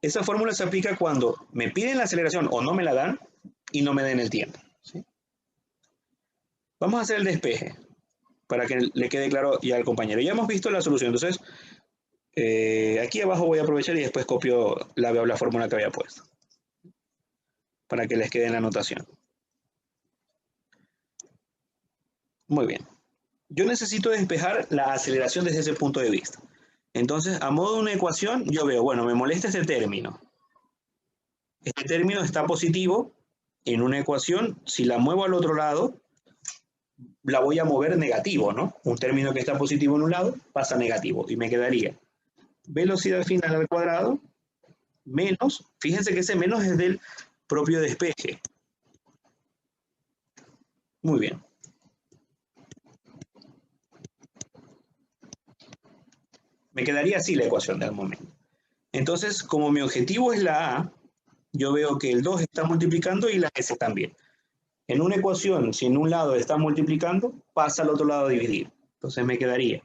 Esa fórmula se aplica cuando me piden la aceleración o no me la dan y no me den el tiempo. ¿Sí? Vamos a hacer el despeje para que le quede claro ya al compañero. Ya hemos visto la solución, entonces aquí abajo voy a aprovechar y después copio la fórmula que había puesto para que les quede en la anotación. Muy bien. Yo necesito despejar la aceleración desde ese punto de vista. Entonces, a modo de una ecuación, yo veo, bueno, me molesta este término. Este término está positivo en una ecuación. Si la muevo al otro lado, la voy a mover negativo, ¿no? Un término que está positivo en un lado pasa negativo y me quedaría velocidad final al cuadrado menos, fíjense que ese menos es del propio despeje. Muy bien. Me quedaría así la ecuación del momento. Entonces, como mi objetivo es la A, yo veo que el 2 está multiplicando y la S también. En una ecuación, si en un lado está multiplicando, pasa al otro lado a dividir. Entonces me quedaría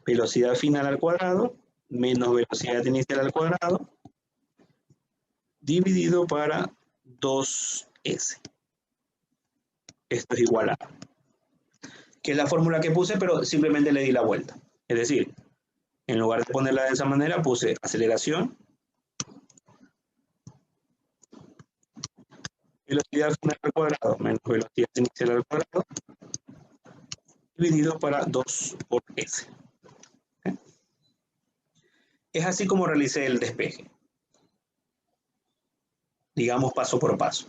velocidad final al cuadrado menos velocidad inicial al cuadrado dividido para 2S. Esto es igual a, que es la fórmula que puse, pero simplemente le di la vuelta. Es decir, en lugar de ponerla de esa manera, puse aceleración, velocidad final al cuadrado menos velocidad inicial al cuadrado dividido para 2 por S. ¿Okay? Es así como realicé el despeje. Digamos paso por paso.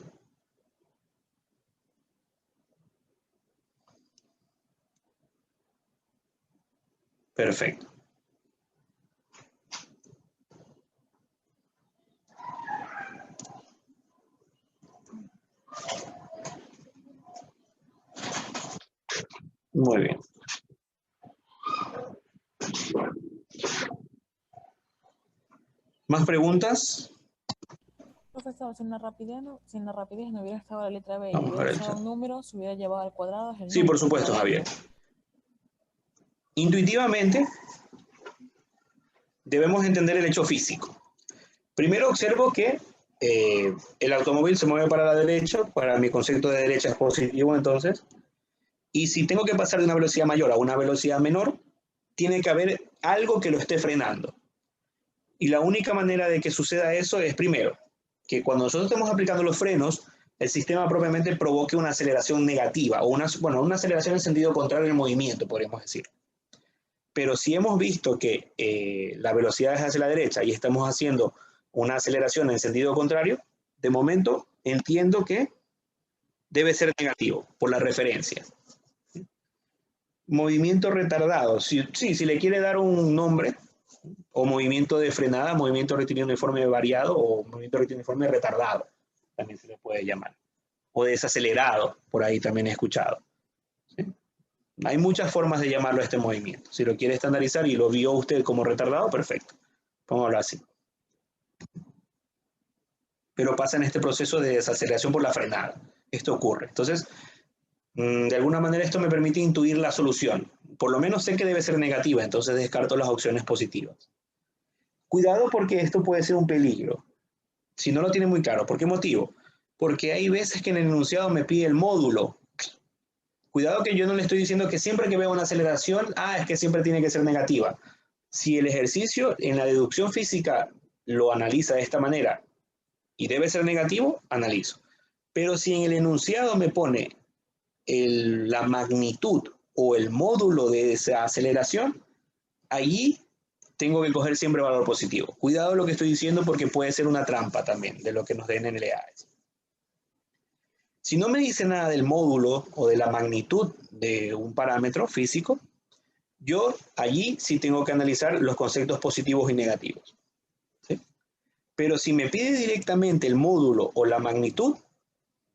Perfecto. Muy bien. ¿Más preguntas? Profesor, sin la rapidez no hubiera estado la letra B. Vamos Y a ver hubiera el estado chat. un número, se hubiera llevado al cuadrado. Sí, por supuesto, Javier. Intuitivamente, debemos entender el hecho físico. Primero observo que el automóvil se mueve para la derecha, para mi concepto de derecha es positivo entonces, y si tengo que pasar de una velocidad mayor a una velocidad menor, tiene que haber algo que lo esté frenando. Y la única manera de que suceda eso es, primero, que cuando nosotros estemos aplicando los frenos, el sistema propiamente provoque una aceleración negativa, o una aceleración en sentido contrario al movimiento, podríamos decir. Pero si hemos visto que la velocidad es hacia la derecha y estamos haciendo una aceleración en sentido contrario, de momento entiendo que debe ser negativo por la referencia. Movimiento retardado. Si le quiere dar un nombre, o movimiento de frenada, movimiento rectilíneo uniforme variado, o movimiento rectilíneo uniforme retardado, también se le puede llamar. O desacelerado, por ahí también he escuchado. ¿Sí? Hay muchas formas de llamarlo a este movimiento. Si lo quiere estandarizar y lo vio usted como retardado, perfecto. Pongámoslo así. Pero pasa en este proceso de desaceleración por la frenada. Esto ocurre. Entonces, de alguna manera esto me permite intuir la solución. Por lo menos sé que debe ser negativa, entonces descarto las opciones positivas. Cuidado porque esto puede ser un peligro. Si no lo tiene muy claro. ¿Por qué motivo? Porque hay veces que en el enunciado me pide el módulo. Cuidado que yo no le estoy diciendo que siempre que veo una aceleración, es que siempre tiene que ser negativa. Si el ejercicio en la deducción física lo analiza de esta manera y debe ser negativo, analizo. Pero si en el enunciado me pone la magnitud o el módulo de esa aceleración, allí tengo que coger siempre valor positivo. Cuidado lo que estoy diciendo porque puede ser una trampa también de lo que nos den en el EAES. Si no me dice nada del módulo o de la magnitud de un parámetro físico, yo allí sí tengo que analizar los conceptos positivos y negativos. ¿Sí? Pero si me pide directamente el módulo o la magnitud,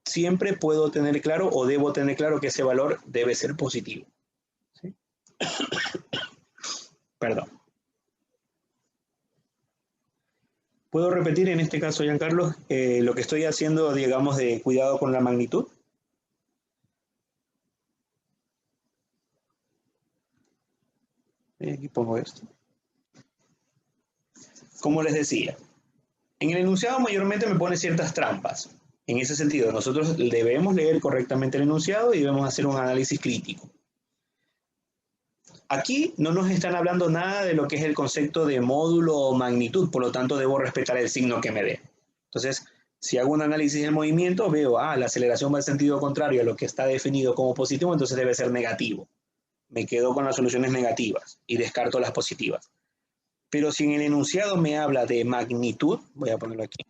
siempre puedo tener claro o debo tener claro que ese valor debe ser positivo. ¿Sí? Perdón. ¿Puedo repetir en este caso, Giancarlo, lo que estoy haciendo, digamos, de cuidado con la magnitud? Aquí pongo esto. Como les decía, en el enunciado mayormente me pone ciertas trampas. En ese sentido, nosotros debemos leer correctamente el enunciado y debemos hacer un análisis crítico. Aquí no nos están hablando nada de lo que es el concepto de módulo o magnitud, por lo tanto debo respetar el signo que me dé. Entonces, si hago un análisis del movimiento, veo, la aceleración va en sentido contrario a lo que está definido como positivo, entonces debe ser negativo. Me quedo con las soluciones negativas y descarto las positivas. Pero si en el enunciado me habla de magnitud, voy a ponerlo aquí.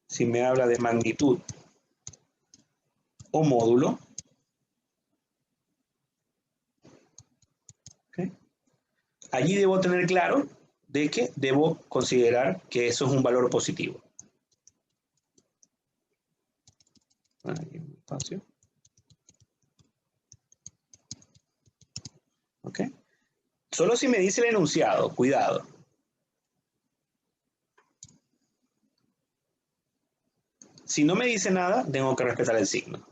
Si me habla de magnitud o módulo, ¿okay? Allí debo tener claro de que debo considerar que eso es un valor positivo. Aquí un espacio. ¿Ok? Solo si me dice el enunciado, cuidado. Si no me dice nada, tengo que respetar el signo.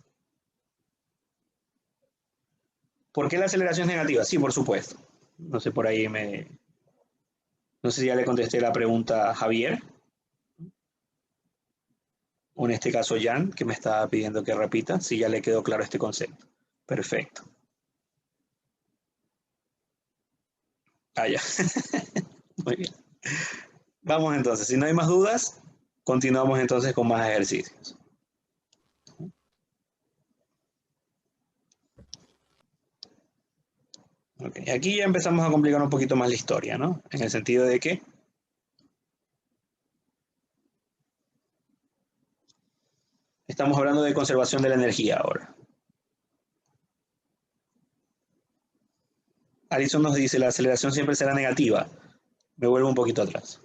¿Por qué la aceleración es negativa? Sí, por supuesto. No sé, por ahí no sé si ya le contesté la pregunta a Javier. O en este caso Jan, que me estaba pidiendo que repita, si ya le quedó claro este concepto. Perfecto. Ya. Muy bien. Vamos entonces, si no hay más dudas, continuamos entonces con más ejercicios. Okay. Aquí ya empezamos a complicar un poquito más la historia, ¿no? En el sentido de que estamos hablando de conservación de la energía ahora. Alison nos dice, la aceleración siempre será negativa. Me vuelvo un poquito atrás.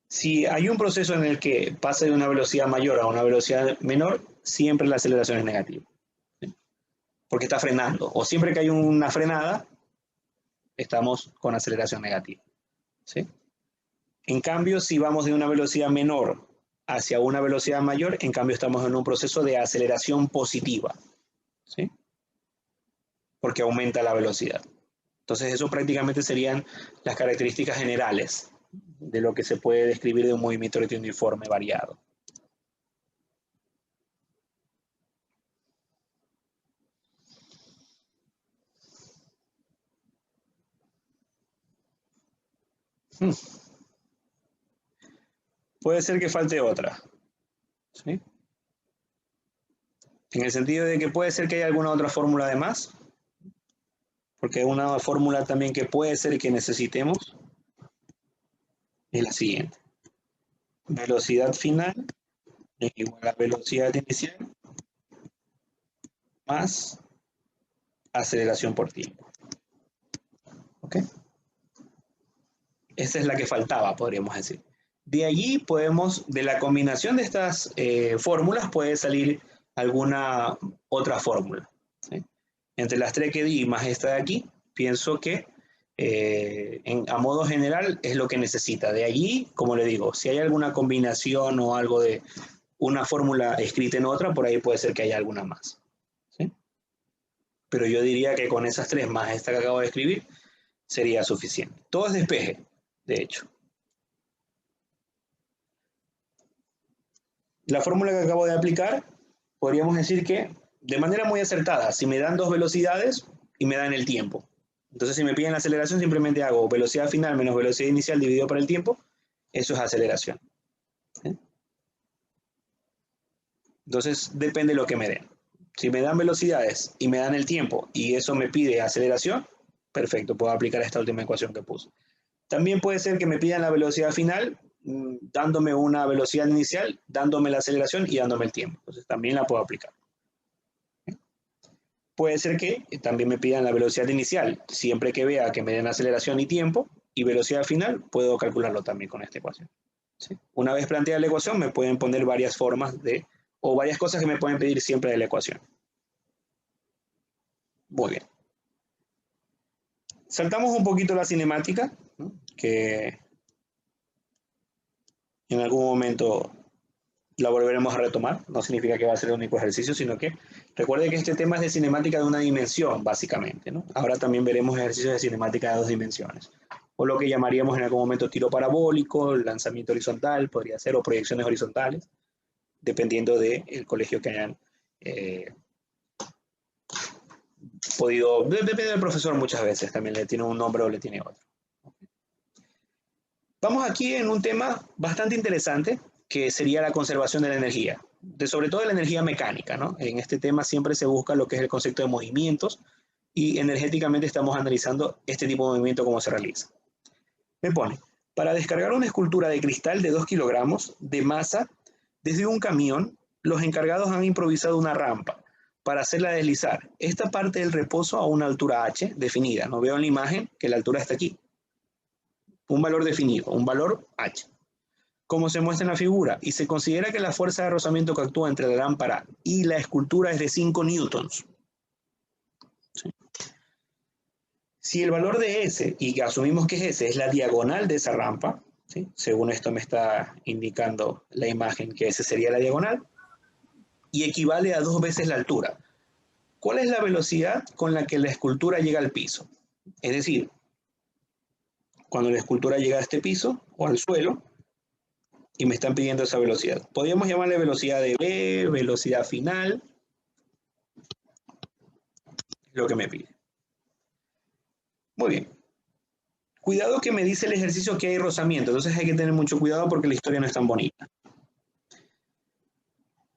Si hay un proceso en el que pasa de una velocidad mayor a una velocidad menor, siempre la aceleración es negativa. ¿Sí? Porque está frenando. O siempre que hay una frenada, estamos con aceleración negativa. ¿Sí? En cambio, si vamos de una velocidad menor hacia una velocidad mayor, en cambio estamos en un proceso de aceleración positiva. ¿Sí? Porque aumenta la velocidad. Entonces, eso prácticamente serían las características generales de lo que se puede describir de un movimiento rectilíneo uniforme variado. Puede ser que falte otra, ¿sí? En el sentido de que puede ser que haya alguna otra fórmula además, porque una fórmula también que puede ser que necesitemos es la siguiente. Velocidad final es igual a velocidad inicial más aceleración por tiempo. ¿Ok? Esa es la que faltaba, podríamos decir. De allí podemos, de la combinación de estas fórmulas puede salir alguna otra fórmula, ¿sí? Entre las tres que di más esta de aquí, pienso que a modo general es lo que necesita. De allí, como le digo, si hay alguna combinación o algo de una fórmula escrita en otra, por ahí puede ser que haya alguna más, ¿sí? Pero yo diría que con esas tres más esta que acabo de escribir sería suficiente. Todo es despeje, de hecho. La fórmula que acabo de aplicar, podríamos decir que de manera muy acertada, si me dan dos velocidades y me dan el tiempo. Entonces, si me piden la aceleración, simplemente hago velocidad final menos velocidad inicial dividido por el tiempo. Eso es aceleración. ¿Sí? Entonces, depende de lo que me den. Si me dan velocidades y me dan el tiempo y eso me pide aceleración, perfecto, puedo aplicar esta última ecuación que puse. También puede ser que me pidan la velocidad final dándome una velocidad inicial, dándome la aceleración y dándome el tiempo. Entonces también la puedo aplicar. Puede ser que también me pidan la velocidad inicial, siempre que vea que me den aceleración y tiempo, y velocidad final, puedo calcularlo también con esta ecuación. ¿Sí? Una vez planteada la ecuación, me pueden poner varias formas o varias cosas que me pueden pedir siempre de la ecuación. Muy bien. Saltamos un poquito la cinemática, ¿no? Que en algún momento la volveremos a retomar. No significa que va a ser el único ejercicio, sino que recuerde que este tema es de cinemática de una dimensión, básicamente, ¿no? Ahora también veremos ejercicios de cinemática de dos dimensiones, o lo que llamaríamos en algún momento tiro parabólico, lanzamiento horizontal, podría ser, o proyecciones horizontales, dependiendo del colegio que hayan podido, depende del profesor muchas veces, también le tiene un nombre o le tiene otro. Vamos aquí en un tema bastante interesante, que sería la conservación de la energía, sobre todo de la energía mecánica, ¿no? En este tema siempre se busca lo que es el concepto de movimientos y energéticamente estamos analizando este tipo de movimiento, cómo se realiza. Me pone, para descargar una escultura de cristal de 2 kilogramos de masa desde un camión, los encargados han improvisado una rampa para hacerla deslizar esta parte del reposo a una altura h definida. No veo en la imagen que la altura está aquí. Un valor definido, un valor h. Como se muestra en la figura, y se considera que la fuerza de rozamiento que actúa entre la lámpara y la escultura es de 5 newtons. ¿Sí? Si el valor de S, y asumimos que S es la diagonal de esa rampa, ¿sí? Según esto me está indicando la imagen que S sería la diagonal, y equivale a 2 veces la altura. ¿Cuál es la velocidad con la que la escultura llega al piso? Es decir, cuando la escultura llega a este piso o al suelo, y me están pidiendo esa velocidad. Podríamos llamarle velocidad de B, velocidad final, lo que me pide. Muy bien. Cuidado que me dice el ejercicio que hay rozamiento, entonces hay que tener mucho cuidado porque la historia no es tan bonita.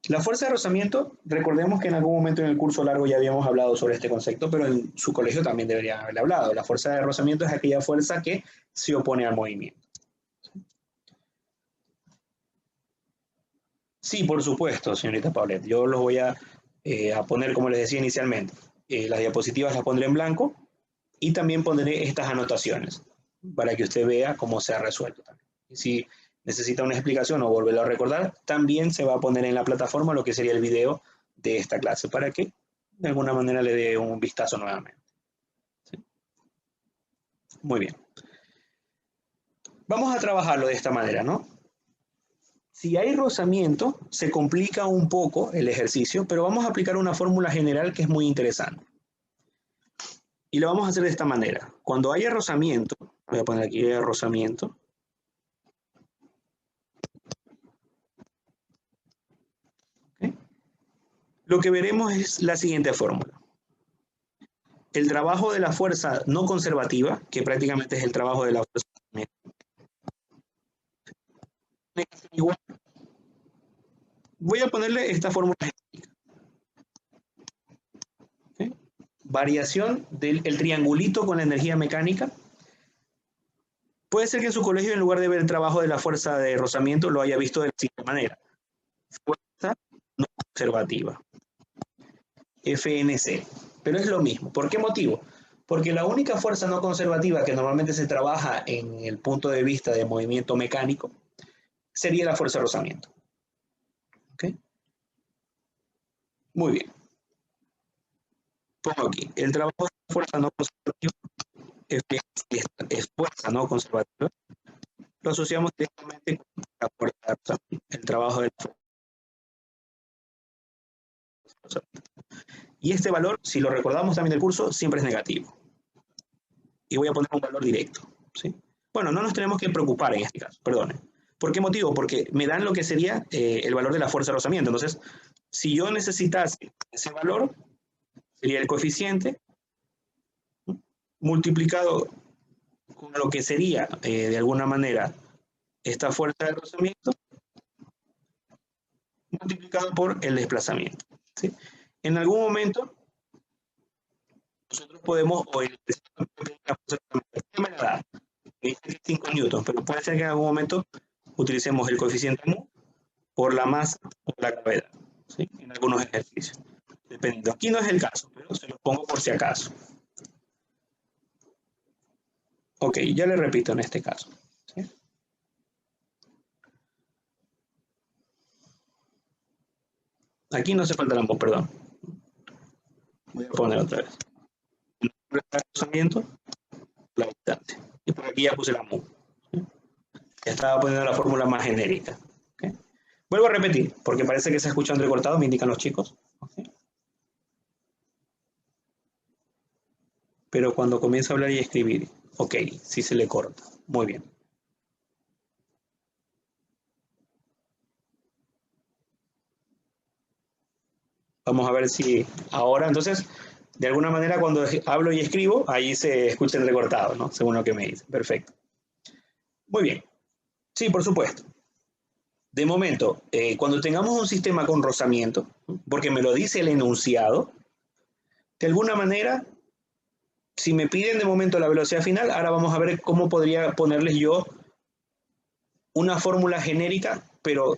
La fuerza de rozamiento, recordemos que en algún momento en el curso largo ya habíamos hablado sobre este concepto, pero en su colegio también deberían haberle hablado. La fuerza de rozamiento es aquella fuerza que se opone al movimiento. Sí, por supuesto, señorita Paulette. Yo los voy a poner, como les decía inicialmente. Las diapositivas las pondré en blanco y también pondré estas anotaciones para que usted vea cómo se ha resuelto también. Y si necesita una explicación o volverlo a recordar, también se va a poner en la plataforma lo que sería el video de esta clase para que de alguna manera le dé un vistazo nuevamente. ¿Sí? Muy bien. Vamos a trabajarlo de esta manera, ¿no? Si hay rozamiento, se complica un poco el ejercicio, pero vamos a aplicar una fórmula general que es muy interesante. Y lo vamos a hacer de esta manera. Cuando haya rozamiento, voy a poner aquí rozamiento. ¿Okay? Lo que veremos es la siguiente fórmula. El trabajo de la fuerza no conservativa, que prácticamente es el trabajo de la fuerza tiene que ser igual. Voy a ponerle esta fórmula genérica. ¿Okay? Variación del triangulito con la energía mecánica. Puede ser que en su colegio, en lugar de ver el trabajo de la fuerza de rozamiento, lo haya visto de la siguiente manera. Fuerza no conservativa. FNC. Pero es lo mismo. ¿Por qué motivo? Porque la única fuerza no conservativa que normalmente se trabaja en el punto de vista de movimiento mecánico sería la fuerza de rozamiento. ¿Okay? Muy bien. Pongo aquí. El trabajo de fuerza no conservativa es fuerza no conservativa. Lo asociamos directamente con la fuerza de rozamiento. El trabajo de la fuerza. Y este valor, si lo recordamos también del curso, siempre es negativo. Y voy a poner un valor directo. ¿Sí? Bueno, no nos tenemos que preocupar en este caso, perdonen. ¿Por qué motivo? Porque me dan lo que sería el valor de la fuerza de rozamiento. Entonces, si yo necesitase ese valor, sería el coeficiente multiplicado con lo que sería, de alguna manera, esta fuerza de rozamiento multiplicado por el desplazamiento. ¿Sí? En algún momento, nosotros podemos, o el me la da, 5 newtons, pero puede ser que en algún momento utilicemos el coeficiente mu por la masa o la gravedad, ¿sí? En algunos ejercicios. Dependiendo. Aquí no es el caso, pero se lo pongo por si acaso. Ok, ya le repito en este caso. ¿Sí? Aquí no hace falta la mu, perdón. Voy a poner otra vez. El desplazamiento, la distancia. Y por aquí ya puse la mu. ¿Sí? Ya estaba poniendo la fórmula más genérica. ¿Okay? Vuelvo a repetir, porque parece que se escucha entrecortado, me indican los chicos. ¿Okay? Pero cuando comienza a hablar y a escribir, ok, sí se le corta. Muy bien. Vamos a ver si ahora, entonces, de alguna manera cuando hablo y escribo, ahí se escucha entrecortado, ¿no? Según lo que me dice. Perfecto. Muy bien. Sí, por supuesto. De momento, cuando tengamos un sistema con rozamiento, porque me lo dice el enunciado, de alguna manera, si me piden de momento la velocidad final, ahora vamos a ver cómo podría ponerles yo una fórmula genérica, pero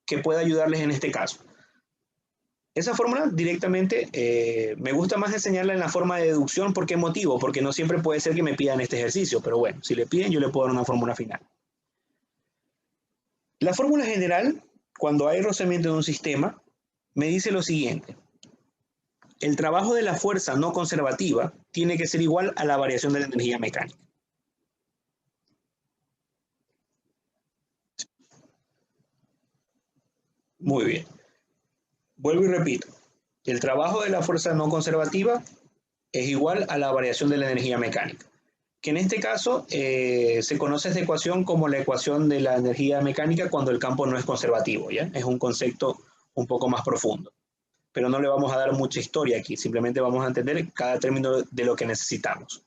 que pueda ayudarles en este caso. Esa fórmula directamente me gusta más enseñarla en la forma de deducción. ¿Por qué motivo? Porque no siempre puede ser que me pidan este ejercicio, pero bueno, si le piden yo le puedo dar una fórmula final. La fórmula general, cuando hay rozamiento de un sistema, me dice lo siguiente. El trabajo de la fuerza no conservativa tiene que ser igual a la variación de la energía mecánica. Muy bien. Vuelvo y repito. El trabajo de la fuerza no conservativa es igual a la variación de la energía mecánica, que en este caso se conoce esta ecuación como la ecuación de la energía mecánica cuando el campo no es conservativo, ¿ya? Es un concepto un poco más profundo, pero no le vamos a dar mucha historia aquí, simplemente vamos a entender cada término de lo que necesitamos.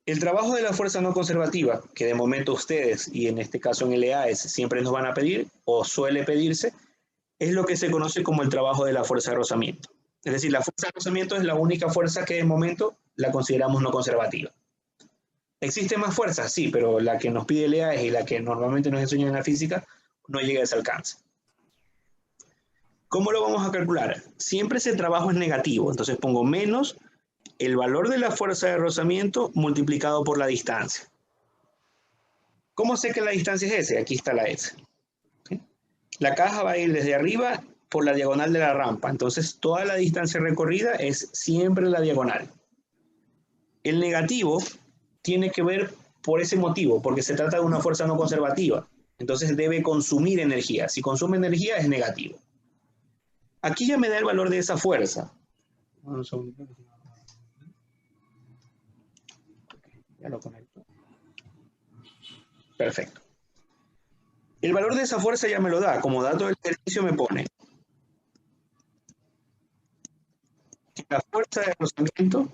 El trabajo de la fuerza no conservativa, que de momento ustedes, y en este caso en el EAES, siempre nos van a pedir, o suele pedirse, es lo que se conoce como el trabajo de la fuerza de rozamiento. Es decir, la fuerza de rozamiento es la única fuerza que de momento la consideramos no conservativa. ¿Existen más fuerzas? Sí, pero la que nos pide el EAES y la que normalmente nos enseñan en la física no llega a ese alcance. ¿Cómo lo vamos a calcular? Siempre ese trabajo es negativo, entonces pongo menos el valor de la fuerza de rozamiento multiplicado por la distancia. ¿Cómo sé que la distancia es S? Aquí está la S. ¿Sí? La caja va a ir desde arriba por la diagonal de la rampa, entonces toda la distancia recorrida es siempre la diagonal. El negativo tiene que ver por ese motivo, porque se trata de una fuerza no conservativa, entonces debe consumir energía. Si consume energía es negativo. Aquí ya me da el valor de esa fuerza. Ya lo conecto. Perfecto. El valor de esa fuerza ya me lo da. Como dato del ejercicio me pone que la fuerza de rozamiento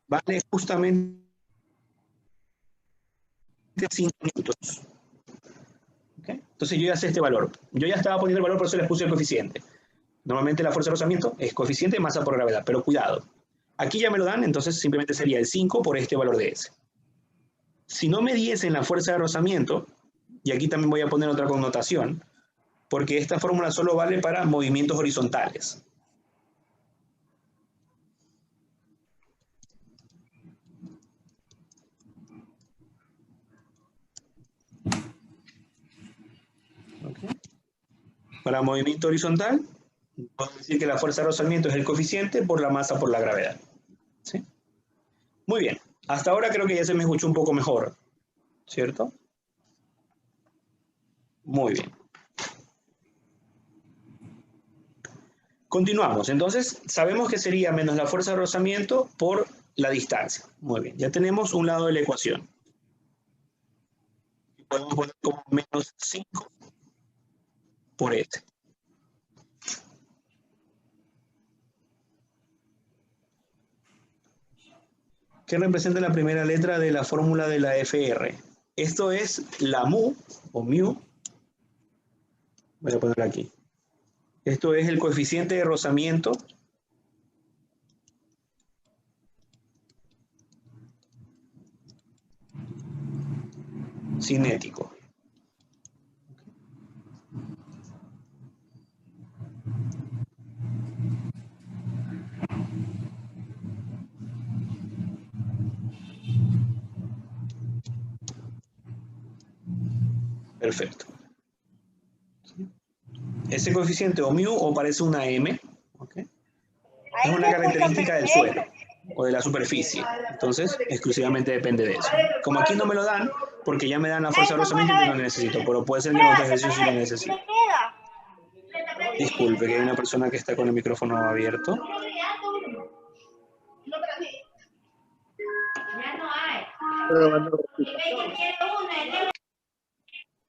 vale justamente 5 newtons. Entonces yo ya sé este valor. Yo ya estaba poniendo el valor, por eso les puse el coeficiente. Normalmente la fuerza de rozamiento es coeficiente de masa por gravedad, pero cuidado. Aquí ya me lo dan, entonces simplemente sería el 5 por este valor de S. Si no me diesen la fuerza de rozamiento, y aquí también voy a poner otra connotación, porque esta fórmula solo vale para movimientos horizontales. Okay. Para movimiento horizontal, puedo decir que la fuerza de rozamiento es el coeficiente por la masa por la gravedad. ¿Sí? Muy bien. Hasta ahora creo que ya se me escuchó un poco mejor, ¿cierto? Muy bien. Continuamos. Entonces, sabemos que sería menos la fuerza de rozamiento por la distancia. Muy bien. Ya tenemos un lado de la ecuación. Podemos poner como menos 5 por este. ¿Qué representa la primera letra de la fórmula de la FR? Esto es la mu, o mu. Voy a ponerlo aquí. Esto es el coeficiente de rozamiento cinético. Perfecto. Ese coeficiente o mu o parece una m, ¿okay? Es una característica del suelo o de la superficie. Entonces, exclusivamente depende de eso. Como aquí no me lo dan, porque ya me dan la fuerza de rozamiento y no lo necesito, pero puede ser que en otro ejercicio sí lo necesito. Disculpe, que hay una persona que está con el micrófono abierto.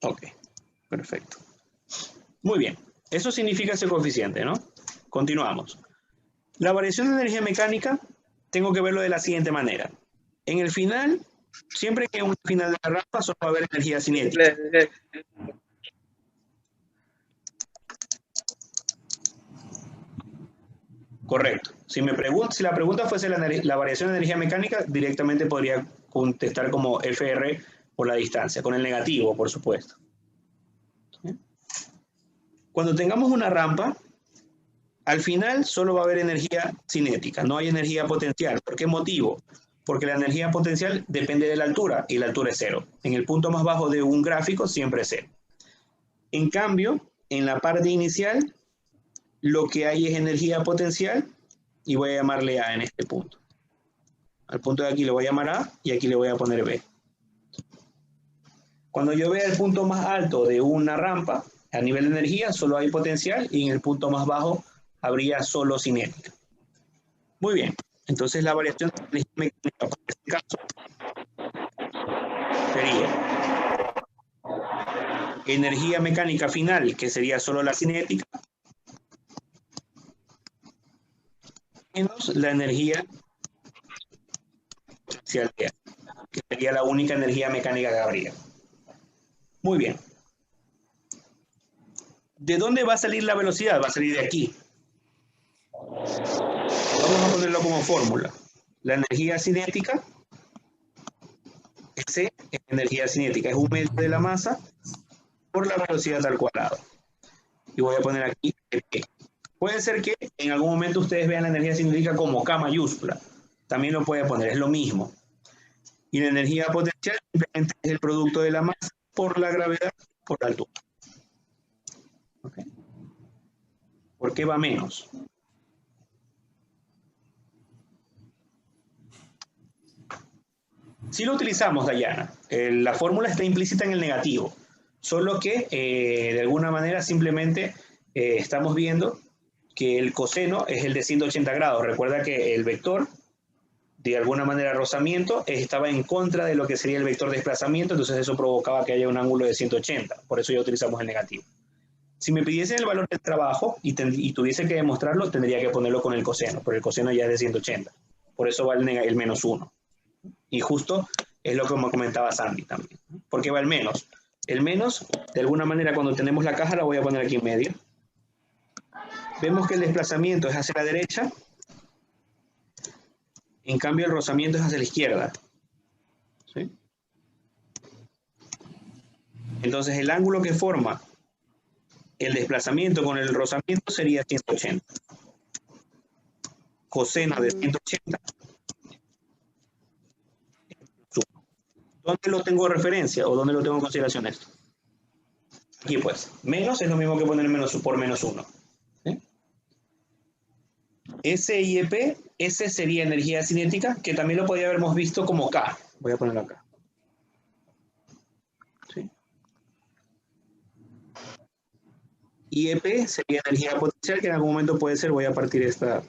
Ok, perfecto. Muy bien, eso significa ese coeficiente, ¿no? Continuamos. La variación de energía mecánica, tengo que verlo de la siguiente manera. En el final, siempre que hay un final de la rampa, solo va a haber energía cinética. Correcto. Si la pregunta fuese la variación de energía mecánica, directamente podría contestar como FR por la distancia, con el negativo, por supuesto. Cuando tengamos una rampa, al final solo va a haber energía cinética, no hay energía potencial. ¿Por qué motivo? Porque la energía potencial depende de la altura y la altura es 0. En el punto más bajo de un gráfico siempre es 0. En cambio, en la parte inicial, lo que hay es energía potencial y voy a llamarle A en este punto. Al punto de aquí le voy a llamar A y aquí le voy a poner B. Cuando yo vea el punto más alto de una rampa, a nivel de energía solo hay potencial y en el punto más bajo habría solo cinética. Muy bien, entonces la variación de energía mecánica para este caso sería energía mecánica final, que sería solo la cinética, menos la energía potencial, que sería la única energía mecánica que habría. Muy bien. ¿De dónde va a salir la velocidad? Va a salir de aquí. Vamos a ponerlo como fórmula. La energía cinética, S es energía cinética, es un medio de la masa por la velocidad al cuadrado. Y voy a poner aquí P. Puede ser que en algún momento ustedes vean la energía cinética como K mayúscula. También lo puede poner, es lo mismo. Y la energía potencial simplemente es el producto de la masa por la gravedad por la altura. ¿Okay? ¿Por qué va menos? Si lo utilizamos, Dayana, la fórmula está implícita en el negativo, solo que de alguna manera simplemente estamos viendo que el coseno es el de 180 grados. Recuerda que el vector, de alguna manera rozamiento, estaba en contra de lo que sería el vector desplazamiento, entonces eso provocaba que haya un ángulo de 180, por eso ya utilizamos el negativo. Si me pidiesen el valor del trabajo y tuviese que demostrarlo, tendría que ponerlo con el coseno, pero el coseno ya es de 180, por eso va el menos 1. Y justo es lo que me comentaba Sandy también. ¿Por qué va el menos? El menos, de alguna manera, cuando tenemos la caja, la voy a poner aquí en medio. Vemos que el desplazamiento es hacia la derecha. En cambio, el rozamiento es hacia la izquierda. ¿Sí? Entonces, el ángulo que forma el desplazamiento con el rozamiento sería 180. Coseno de 180. ¿Dónde lo tengo de referencia o dónde lo tengo en consideración esto? Aquí pues, menos es lo mismo que poner menos por menos 1. ¿Sí? S y EP, S sería energía cinética, que también lo podría habermos visto como K. Voy a ponerlo acá. ¿Sí? Y EP sería energía potencial, que en algún momento puede ser, voy a partir esta.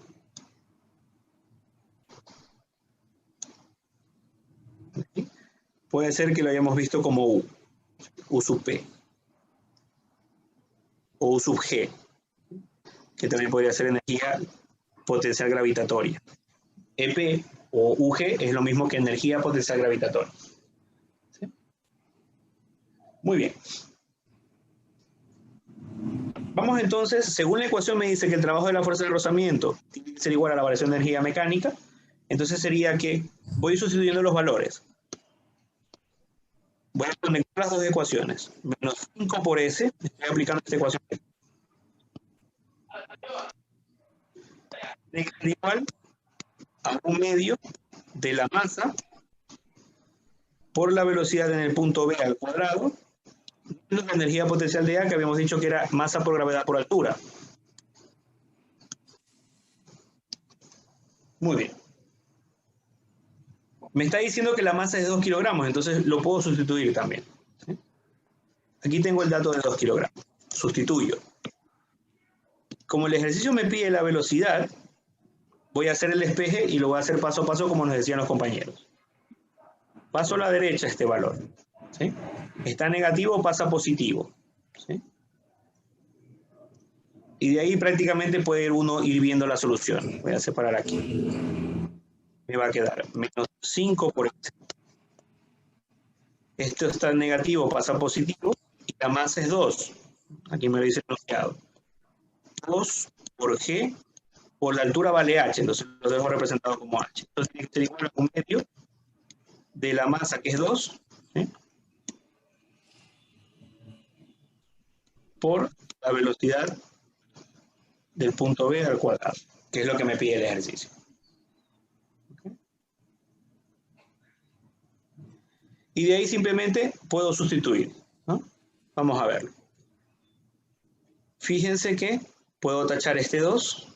¿Sí? Puede ser que lo hayamos visto como U sub P. O U sub G, que también podría ser energía potencial gravitatoria. EP o UG es lo mismo que energía potencial gravitatoria. ¿Sí? Muy bien. Vamos entonces, según la ecuación me dice que el trabajo de la fuerza de rozamiento tiene que ser igual a la variación de energía mecánica. Entonces sería que voy sustituyendo los valores. Voy a conectar las dos ecuaciones. Menos 5 por S, estoy aplicando esta ecuación. Tiene que ser igual a 1/2 de la masa por la velocidad en el punto B al cuadrado, menos la energía potencial de A, que habíamos dicho que era masa por gravedad por altura. Muy bien. Me está diciendo que la masa es de 2 kilogramos, entonces lo puedo sustituir también. ¿Sí? Aquí tengo el dato de 2 kilogramos. Sustituyo. Como el ejercicio me pide la velocidad, voy a hacer el despeje y lo voy a hacer paso a paso como nos decían los compañeros. Paso a la derecha este valor. ¿Sí? Está negativo, pasa a positivo. ¿Sí? Y de ahí prácticamente puede uno ir viendo la solución. Voy a separar aquí. Me va a quedar menos 5 por este. Esto está negativo, pasa a positivo. Y la masa es 2. Aquí me lo dice enunciado. 2 por G por la altura vale H. Entonces lo dejo representado como H. Entonces tiene que ser igual a 1/2 de la masa, que es 2. ¿Sí? Por la velocidad del punto B al cuadrado, que es lo que me pide el ejercicio. ¿Okay? Y de ahí simplemente puedo sustituir, ¿no? Vamos a verlo. Fíjense que puedo tachar este 2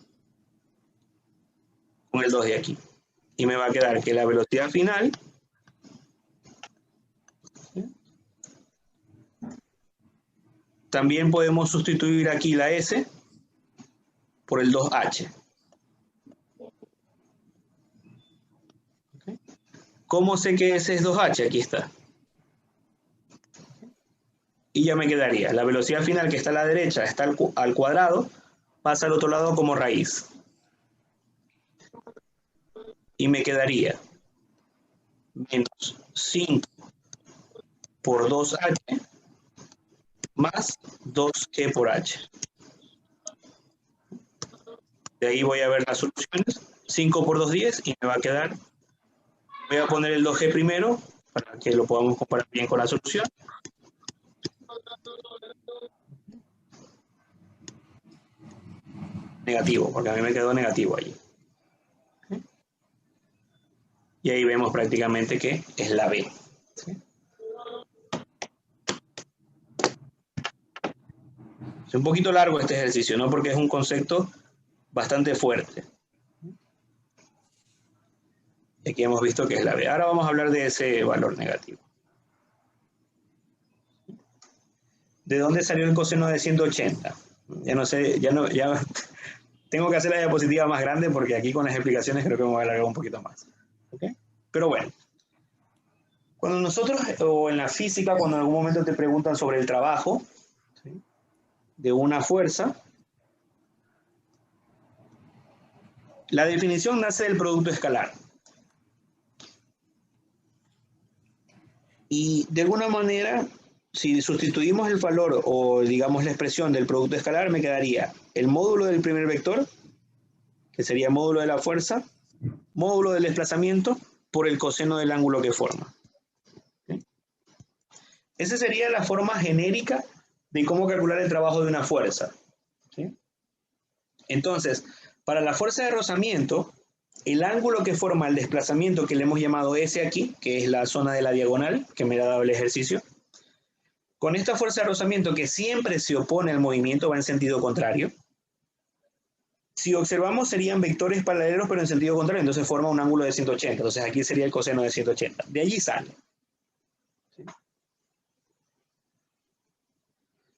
con el 2 de aquí. Y me va a quedar que la velocidad final también podemos sustituir aquí la S por el 2H. ¿Okay? ¿Cómo sé que ese es 2H? Aquí está. Y ya me quedaría. La velocidad final que está a la derecha está al cuadrado, pasa al otro lado como raíz. Y me quedaría menos 5 por 2H más 2G por H. De ahí voy a ver las soluciones. 5 por 2, 10 y me va a quedar. Voy a poner el 2G primero para que lo podamos comparar bien con la solución. Negativo, porque a mí me quedó negativo allí. ¿Sí? Y ahí vemos prácticamente que es la B. ¿Sí? Es un poquito largo este ejercicio, ¿no? Porque es un concepto bastante fuerte. Aquí hemos visto que es la B. Ahora vamos a hablar de ese valor negativo. ¿De dónde salió el coseno de 180? Ya no sé, ya tengo que hacer la diapositiva más grande porque aquí con las explicaciones creo que me voy a alargar un poquito más. ¿Okay? Pero bueno, cuando nosotros, o en la física, cuando en algún momento te preguntan sobre el trabajo, ¿sí?, de una fuerza, la definición nace del producto escalar. Y de alguna manera si sustituimos el valor o digamos la expresión del producto escalar, me quedaría el módulo del primer vector, que sería módulo de la fuerza, módulo del desplazamiento por el coseno del ángulo que forma. ¿Sí? Esa sería la forma genérica de cómo calcular el trabajo de una fuerza. ¿Sí? Entonces, para la fuerza de rozamiento, el ángulo que forma el desplazamiento que le hemos llamado S aquí, que es la zona de la diagonal que me ha dado el ejercicio, con esta fuerza de rozamiento que siempre se opone al movimiento, va en sentido contrario. Si observamos serían vectores paralelos pero en sentido contrario, entonces forma un ángulo de 180. Entonces aquí sería el coseno de 180. De allí sale. ¿Sí?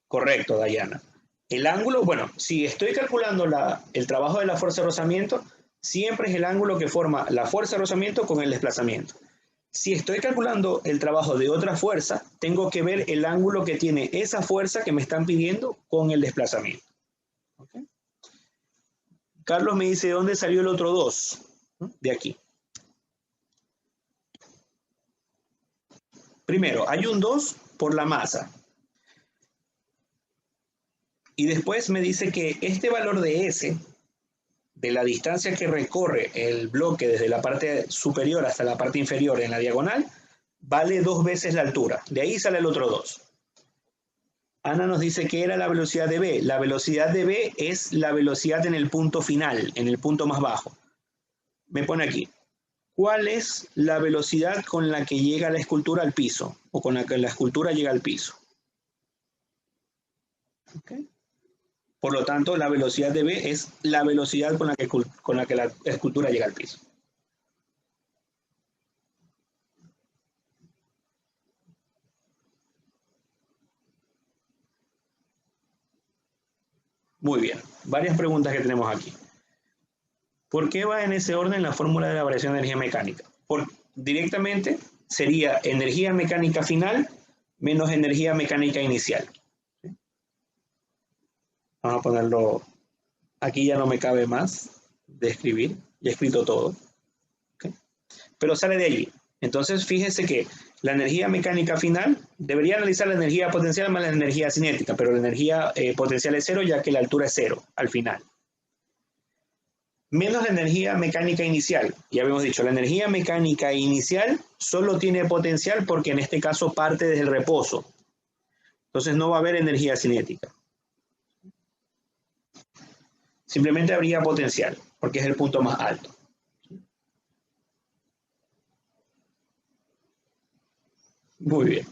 Correcto, Dayana. El ángulo, bueno, si estoy calculando el trabajo de la fuerza de rozamiento, siempre es el ángulo que forma la fuerza de rozamiento con el desplazamiento. Si estoy calculando el trabajo de otra fuerza, tengo que ver el ángulo que tiene esa fuerza que me están pidiendo con el desplazamiento. ¿Okay? Carlos me dice, ¿de dónde salió el otro 2? De aquí. Primero, hay un 2 por la masa. Y después me dice que este valor de S, de la distancia que recorre el bloque desde la parte superior hasta la parte inferior en la diagonal, vale 2 veces la altura. De ahí sale el otro 2. Ana nos dice que era la velocidad de B. La velocidad de B es la velocidad en el punto final, en el punto más bajo. Me pone aquí. ¿Cuál es la velocidad con la que llega la escultura al piso? O con la que la escultura llega al piso. ¿Okay? Por lo tanto, la velocidad de B es la velocidad con la que la escultura llega al piso. Muy bien. Varias preguntas que tenemos aquí. ¿Por qué va en ese orden la fórmula de la variación de energía mecánica? Directamente sería energía mecánica final menos energía mecánica inicial. Vamos a ponerlo, aquí ya no me cabe más de escribir, ya he escrito todo. ¿Okay? Pero sale de allí. Entonces fíjese que la energía mecánica final, debería analizar la energía potencial más la energía cinética, pero la energía potencial es 0 ya que la altura es 0 al final. Menos la energía mecánica inicial. Ya habíamos dicho, la energía mecánica inicial solo tiene potencial porque en este caso parte desde el reposo. Entonces no va a haber energía cinética. Simplemente habría potencial, porque es el punto más alto. Muy bien.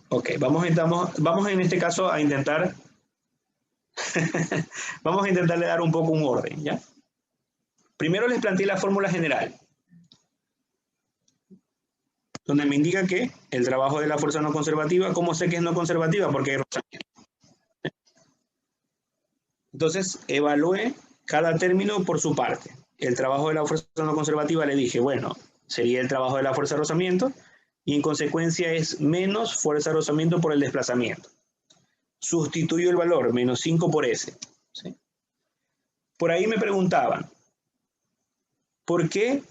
Ok, vamos en este caso a intentar vamos a intentarle dar un poco un orden, ¿ya? Primero les planteé la fórmula general, donde me indica que el trabajo de la fuerza no conservativa, ¿cómo sé que es no conservativa? Porque hay rozamiento. Entonces, evalué cada término por su parte. El trabajo de la fuerza no conservativa le dije, bueno, sería el trabajo de la fuerza de rozamiento, y en consecuencia es menos fuerza de rozamiento por el desplazamiento. Sustituyo el valor, menos 5 por S. ¿Sí? Por ahí me preguntaban, ¿por qué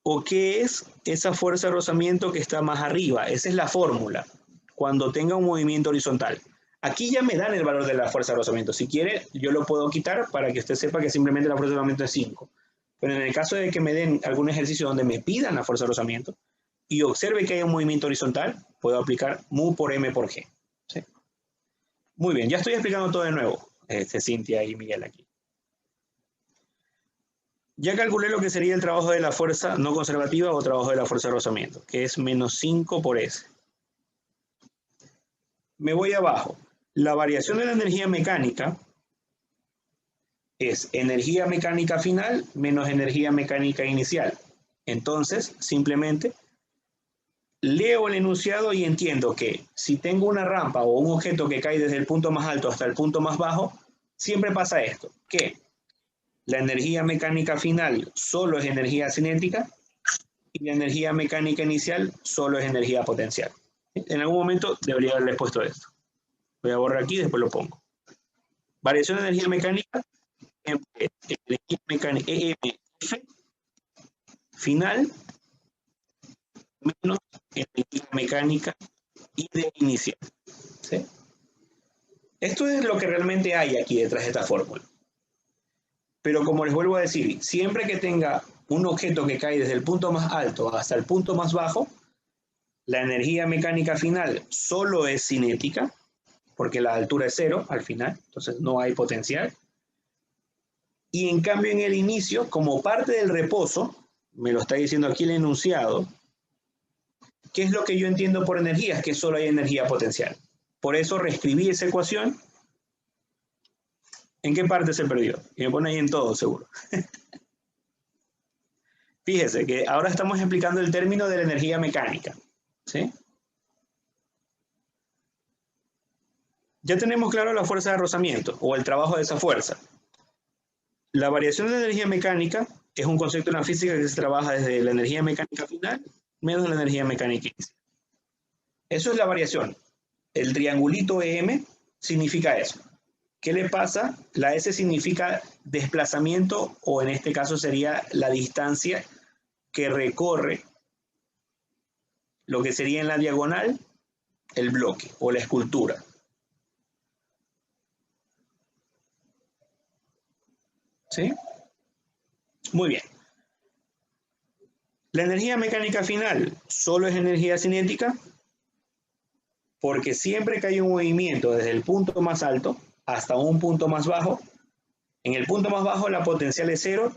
o qué es esa fuerza de rozamiento que está más arriba? Esa es la fórmula, cuando tenga un movimiento horizontal. Aquí ya me dan el valor de la fuerza de rozamiento. Si quiere, yo lo puedo quitar para que usted sepa que simplemente la fuerza de rozamiento es 5. Pero en el caso de que me den algún ejercicio donde me pidan la fuerza de rozamiento y observe que hay un movimiento horizontal, puedo aplicar mu por m por g. ¿Sí? Muy bien, ya estoy explicando todo de nuevo, Cintia y Miguel aquí. Ya calculé lo que sería el trabajo de la fuerza no conservativa o trabajo de la fuerza de rozamiento, que es menos 5 por S. Me voy abajo. La variación de la energía mecánica es energía mecánica final menos energía mecánica inicial. Entonces, simplemente leo el enunciado y entiendo que si tengo una rampa o un objeto que cae desde el punto más alto hasta el punto más bajo, siempre pasa esto, que la energía mecánica final solo es energía cinética y la energía mecánica inicial solo es energía potencial. En algún momento debería haberles puesto esto. Voy a borrar aquí y después lo pongo. Variación de energía mecánica, energía mecánica EMF final menos energía mecánica y de inicial. ¿Sí? Esto es lo que realmente hay aquí detrás de esta fórmula. Pero como les vuelvo a decir, siempre que tenga un objeto que cae desde el punto más alto hasta el punto más bajo, la energía mecánica final solo es cinética, porque la altura es cero al final, entonces no hay potencial. Y en cambio en el inicio, como parte del reposo, me lo está diciendo aquí el enunciado, ¿qué es lo que yo entiendo por energía? Es que solo hay energía potencial. Por eso reescribí esa ecuación. ¿En qué parte se perdió? Y me pone ahí en todo, seguro. Fíjese que ahora estamos explicando el término de la energía mecánica. ¿Sí? Ya tenemos claro la fuerza de rozamiento o el trabajo de esa fuerza. La variación de la energía mecánica es un concepto en la física que se trabaja desde la energía mecánica final menos la energía mecánica inicial. Eso es la variación. El triangulito EM significa eso. ¿Qué le pasa? La S significa desplazamiento, o en este caso sería la distancia que recorre lo que sería en la diagonal el bloque o la escultura. ¿Sí? Muy bien. La energía mecánica final solo es energía cinética porque siempre que hay un movimiento desde el punto más alto hasta un punto más bajo, en el punto más bajo la potencial es cero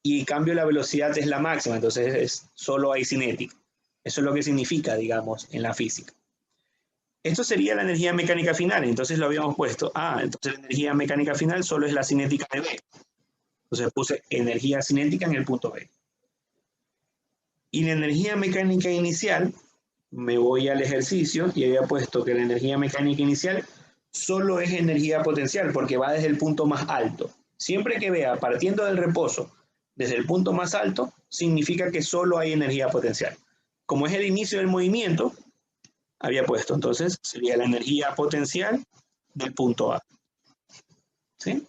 y en cambio la velocidad es la máxima, entonces solo hay cinética. Eso es lo que significa, digamos, en la física. Esto sería la energía mecánica final, entonces lo habíamos puesto. Entonces la energía mecánica final solo es la cinética de B. Entonces puse energía cinética en el punto B. Y la energía mecánica inicial, me voy al ejercicio y había puesto que la energía mecánica inicial solo es energía potencial porque va desde el punto más alto. Siempre que vea partiendo del reposo desde el punto más alto, significa que solo hay energía potencial. Como es el inicio del movimiento, había puesto, entonces sería la energía potencial del punto A. ¿Sí?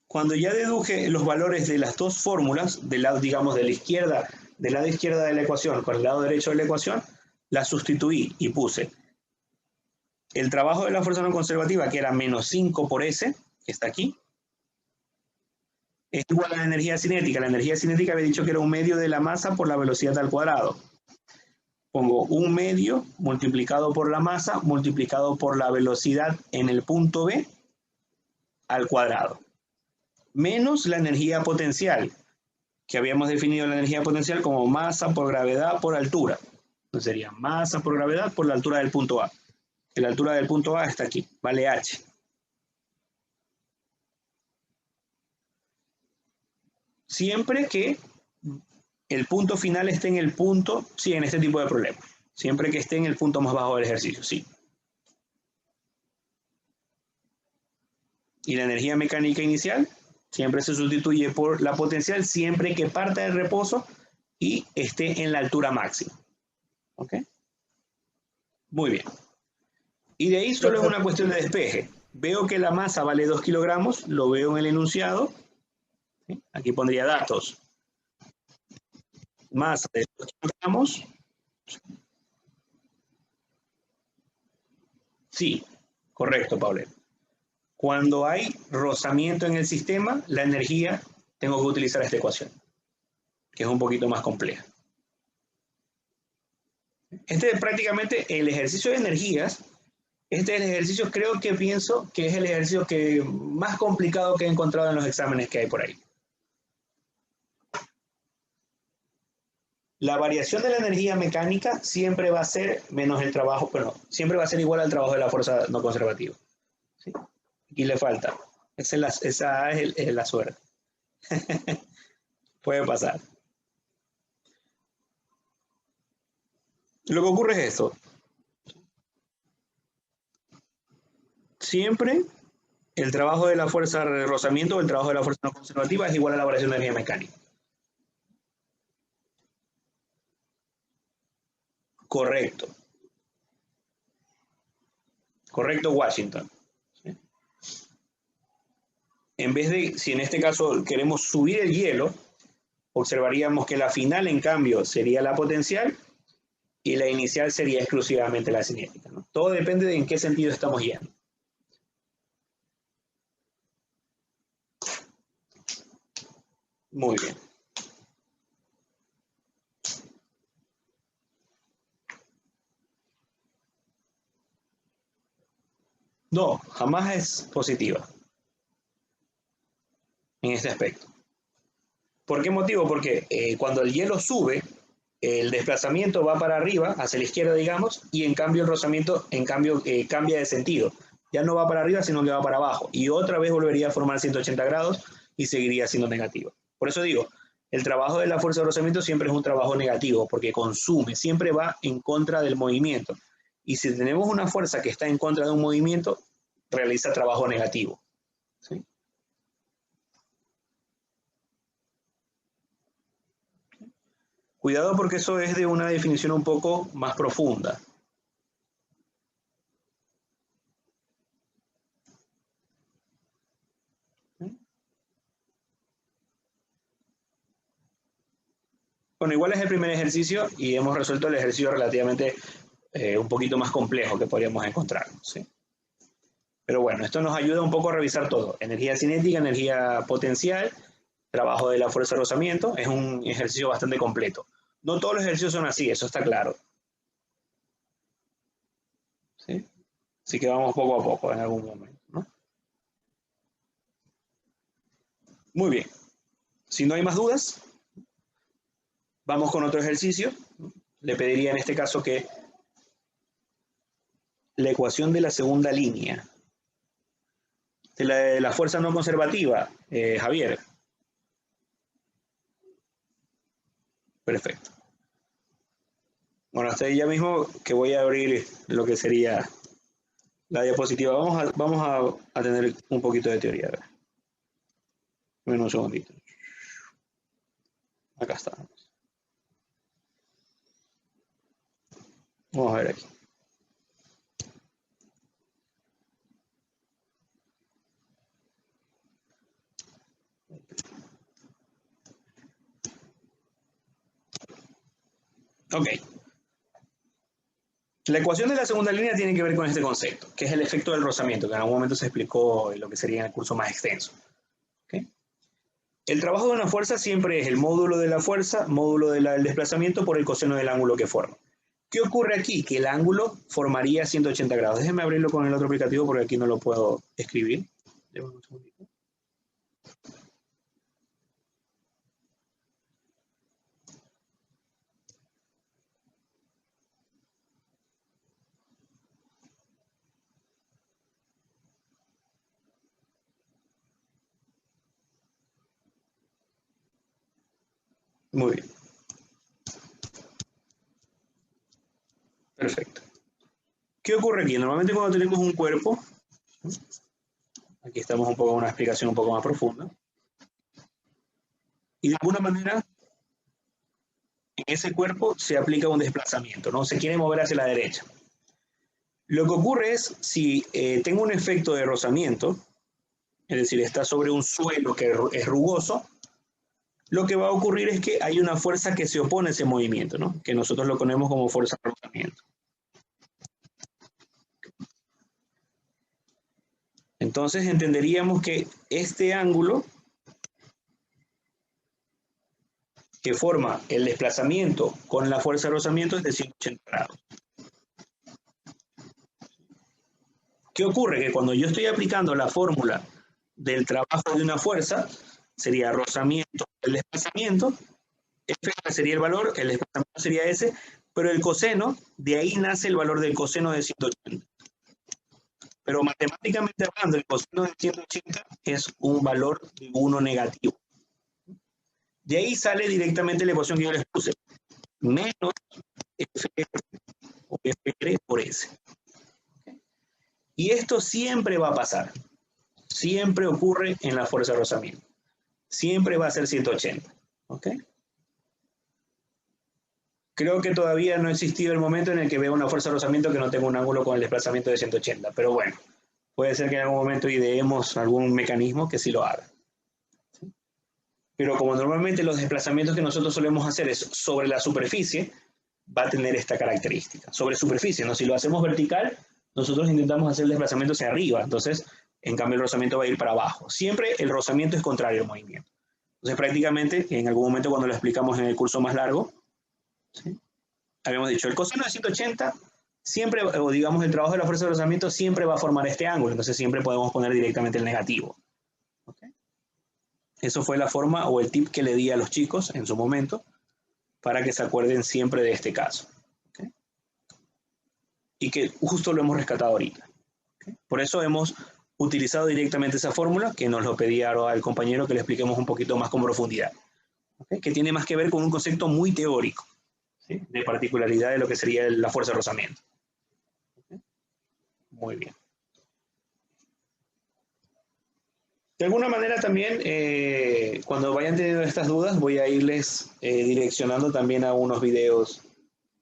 Cuando ya deduje los valores de las dos fórmulas, del lado, digamos, del lado izquierda de la ecuación con el lado derecho de la ecuación, la sustituí y puse el trabajo de la fuerza no conservativa, que era menos 5 por S, que está aquí, es igual a la energía cinética. La energía cinética había dicho que era un medio de la masa por la velocidad al cuadrado. Pongo un medio multiplicado por la masa multiplicado por la velocidad en el punto B al cuadrado. Menos la energía potencial, que habíamos definido la energía potencial como masa por gravedad por altura. Entonces sería masa por gravedad por la altura del punto A. La altura del punto A está aquí, vale H. Siempre que el punto final esté en el punto, sí, en este tipo de problemas. Siempre que esté en el punto más bajo del ejercicio, sí. Y la energía mecánica inicial siempre se sustituye por la potencial siempre que parta del reposo y esté en la altura máxima. ¿Ok? Muy bien. Y de ahí solo es una cuestión de despeje. Veo que la masa vale 2 kilogramos, lo veo en el enunciado. ¿Sí? Aquí pondría datos. Masa de 2 kilogramos. Sí, correcto, Pablo. Cuando hay rozamiento en el sistema, la energía, tengo que utilizar esta ecuación, que es un poquito más compleja. Este es prácticamente el ejercicio de energías. Este es el ejercicio, creo que pienso que es el ejercicio más complicado que he encontrado en los exámenes que hay por ahí. La variación de la energía mecánica siempre va a ser menos el trabajo, pero siempre va a ser igual al trabajo de la fuerza no conservativa. ¿Sí? Aquí le falta. Esa es la suerte. Puede pasar. Lo que ocurre es esto. Siempre el trabajo de la fuerza de rozamiento o el trabajo de la fuerza no conservativa es igual a la variación de energía mecánica. Correcto. Correcto, Washington. ¿Sí? En vez de, si en este caso queremos subir el hielo, observaríamos que la final, en cambio, sería la potencial y la inicial sería exclusivamente la cinética, ¿no? Todo depende de en qué sentido estamos yendo. Muy bien. No, jamás es positiva en este aspecto. ¿Por qué motivo? Porque cuando el hielo sube, el desplazamiento va para arriba, hacia la izquierda, digamos, y en cambio el rozamiento cambia de sentido. Ya no va para arriba, sino que va para abajo. Y otra vez volvería a formar 180 grados y seguiría siendo negativo. Por eso digo, el trabajo de la fuerza de rozamiento siempre es un trabajo negativo, porque consume, siempre va en contra del movimiento. Y si tenemos una fuerza que está en contra de un movimiento, realiza trabajo negativo. ¿Sí? Cuidado porque eso es de una definición un poco más profunda. Bueno, igual es el primer ejercicio y hemos resuelto el ejercicio relativamente un poquito más complejo que podríamos encontrar, ¿sí? Pero bueno, esto nos ayuda un poco a revisar todo. Energía cinética, energía potencial, trabajo de la fuerza de rozamiento. Es un ejercicio bastante completo. No todos los ejercicios son así, eso está claro. ¿Sí? Así que vamos poco a poco en algún momento, ¿no? Muy bien. Si no hay más dudas, vamos con otro ejercicio. Le pediría en este caso que la ecuación de la segunda línea de la fuerza no conservativa, Javier. Perfecto. Bueno, hasta ahí ya mismo que voy a abrir lo que sería la diapositiva. Vamos a tener un poquito de teoría. Un segundito. Acá está. Vamos a ver aquí. Ok. La ecuación de la segunda línea tiene que ver con este concepto, que es el efecto del rozamiento, que en algún momento se explicó en lo que sería en el curso más extenso. ¿Okay? El trabajo de una fuerza siempre es el módulo de la fuerza, módulo del desplazamiento por el coseno del ángulo que forma. ¿Qué ocurre aquí? Que el ángulo formaría 180 grados. Déjenme abrirlo con el otro aplicativo porque aquí no lo puedo escribir. Déjame un segundito. Muy bien. Perfecto. ¿Qué ocurre aquí? Normalmente cuando tenemos un cuerpo, aquí estamos un poco en una explicación un poco más profunda, y de alguna manera en ese cuerpo se aplica un desplazamiento, ¿no? Se quiere mover hacia la derecha. Lo que ocurre es, si tengo un efecto de rozamiento, es decir, está sobre un suelo que es rugoso, lo que va a ocurrir es que hay una fuerza que se opone a ese movimiento, ¿no? Que nosotros lo ponemos como fuerza de rozamiento. Entonces entenderíamos que este ángulo que forma el desplazamiento con la fuerza de rozamiento es de 180 grados. ¿Qué ocurre? Que cuando yo estoy aplicando la fórmula del trabajo de una fuerza, sería rozamiento, el desplazamiento, F sería el valor, el desplazamiento sería S, pero el coseno, de ahí nace el valor del coseno de 180. Pero matemáticamente hablando, el coseno de 180 es un valor de 1 negativo. De ahí sale directamente la ecuación que yo les puse, menos FR o FR por S. Y esto siempre va a pasar. Siempre ocurre en la fuerza de rozamiento. Siempre va a ser 180. ¿Ok? Creo que todavía no ha existido el momento en el que vea una fuerza de rozamiento que no tenga un ángulo con el desplazamiento de 180. Pero bueno, puede ser que en algún momento ideemos algún mecanismo que sí lo haga. ¿Sí? Pero como normalmente los desplazamientos que nosotros solemos hacer es sobre la superficie, va a tener esta característica. Sobre superficie, ¿no? Si lo hacemos vertical, nosotros intentamos hacer el desplazamiento hacia arriba, entonces, en cambio, el rozamiento va a ir para abajo. Siempre el rozamiento es contrario al movimiento. Entonces, prácticamente, en algún momento cuando lo explicamos en el curso más largo, ¿sí? Habíamos dicho, el coseno de 180 siempre, o digamos, el trabajo de la fuerza de rozamiento siempre va a formar este ángulo, entonces siempre podemos poner directamente el negativo. ¿Okay? Eso fue la forma o el tip que le di a los chicos en su momento para que se acuerden siempre de este caso. ¿Okay? Y que justo lo hemos rescatado ahorita. ¿Okay? Por eso hemos utilizado directamente esa fórmula que nos lo pedía al compañero que le expliquemos un poquito más con profundidad. ¿Okay? Que tiene más que ver con un concepto muy teórico, ¿sí? De particularidad de lo que sería la fuerza de rozamiento. ¿Okay? Muy bien. De alguna manera también, cuando vayan teniendo estas dudas, voy a irles direccionando también a unos videos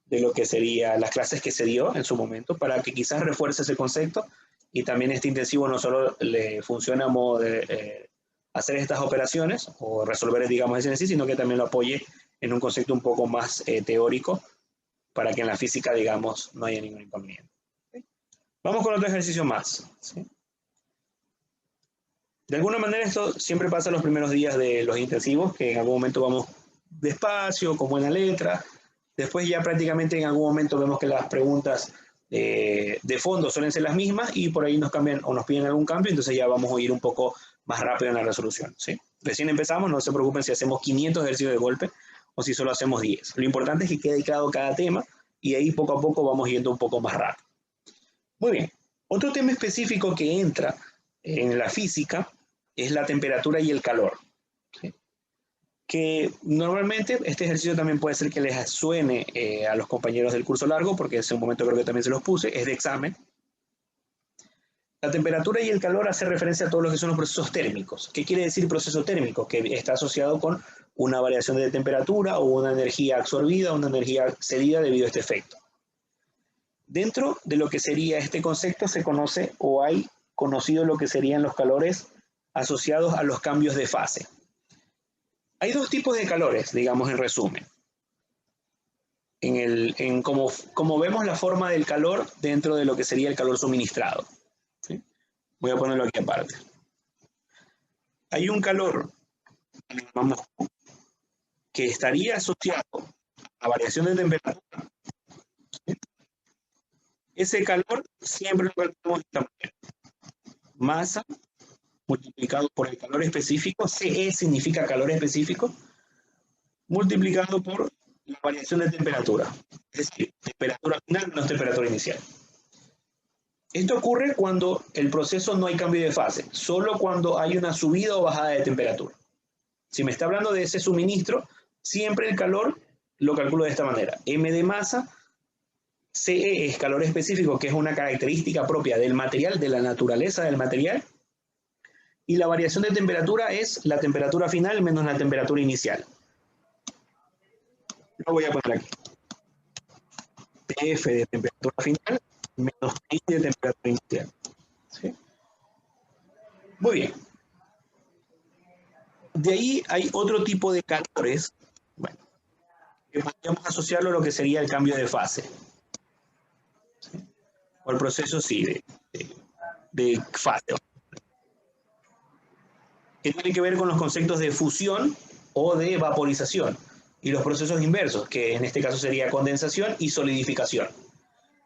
de lo que sería las clases que se dio en su momento, para que quizás refuerce ese concepto y también este intensivo no solo le funcione a modo de hacer estas operaciones o resolver, digamos, ese ejercicio, sino que también lo apoye en un concepto un poco más teórico para que en la física, digamos, no haya ningún inconveniente. ¿Okay? Vamos con otro ejercicio más. ¿Sí? De alguna manera esto siempre pasa los primeros días de los intensivos, que en algún momento vamos despacio, con buena letra. Después ya prácticamente en algún momento vemos que las preguntas de fondo suelen ser las mismas y por ahí nos cambian o nos piden algún cambio, entonces ya vamos a ir un poco más rápido en la resolución. ¿Sí? Recién empezamos, no se preocupen si hacemos 500 ejercicios de golpe o si solo hacemos 10. Lo importante es que quede claro cada tema y ahí poco a poco vamos yendo un poco más rápido. Muy bien. Otro tema específico que entra en la física es la temperatura y el calor. ¿Sí? Que normalmente este ejercicio también puede ser que les suene a los compañeros del curso largo, porque en ese momento creo que también se los puse, es de examen. La temperatura y el calor hace referencia a todo lo que son los procesos térmicos. ¿Qué quiere decir proceso térmico? Que está asociado con una variación de temperatura o una energía absorbida o una energía cedida debido a este efecto. Dentro de lo que sería este concepto se conoce o hay conocido lo que serían los calores asociados a los cambios de fase. Hay dos tipos de calores, digamos en resumen. Como vemos la forma del calor dentro de lo que sería el calor suministrado. ¿Sí? Voy a ponerlo aquí aparte. Hay un calor, vamos, que estaría asociado a variación de temperatura. ¿Sí? Ese calor siempre lo calculamos de esta manera. Masa multiplicado por el calor específico, CE significa calor específico, multiplicado por la variación de temperatura, es decir, temperatura final menos temperatura inicial. Esto ocurre cuando el proceso no hay cambio de fase, solo cuando hay una subida o bajada de temperatura. Si me está hablando de ese suministro, siempre el calor lo calculo de esta manera. M de masa, CE es calor específico, que es una característica propia del material, de la naturaleza del material, y la variación de temperatura es la temperatura final menos la temperatura inicial. Lo voy a poner aquí. TF de temperatura final menos TI de temperatura inicial. ¿Sí? Muy bien. De ahí hay otro tipo de calores, bueno, que podríamos asociarlo a lo que sería el cambio de fase. ¿Sí? O el proceso, sí, de fase. Que tiene que ver con los conceptos de fusión o de vaporización y los procesos inversos, que en este caso sería condensación y solidificación.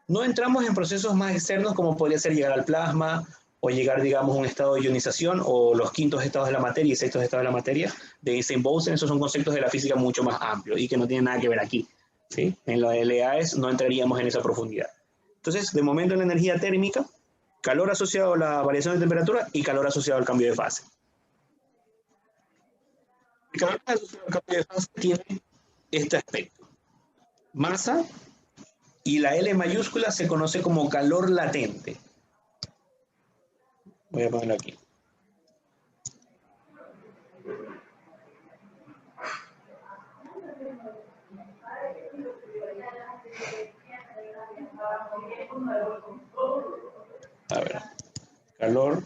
No entramos en procesos más externos como podría ser llegar al plasma o llegar, digamos, a un estado de ionización o los quintos estados de la materia y sextos estados de la materia de Einstein-Bose. Esos son conceptos de la física mucho más amplios y que no tienen nada que ver aquí. ¿Sí? En los LAES no entraríamos en esa profundidad. Entonces, de momento en la energía térmica, calor asociado a la variación de temperatura y calor asociado al cambio de fase. El calor asociado al cambio de fase tiene este aspecto. Masa y la L mayúscula se conoce como calor latente. Voy a ponerlo aquí. A ver, calor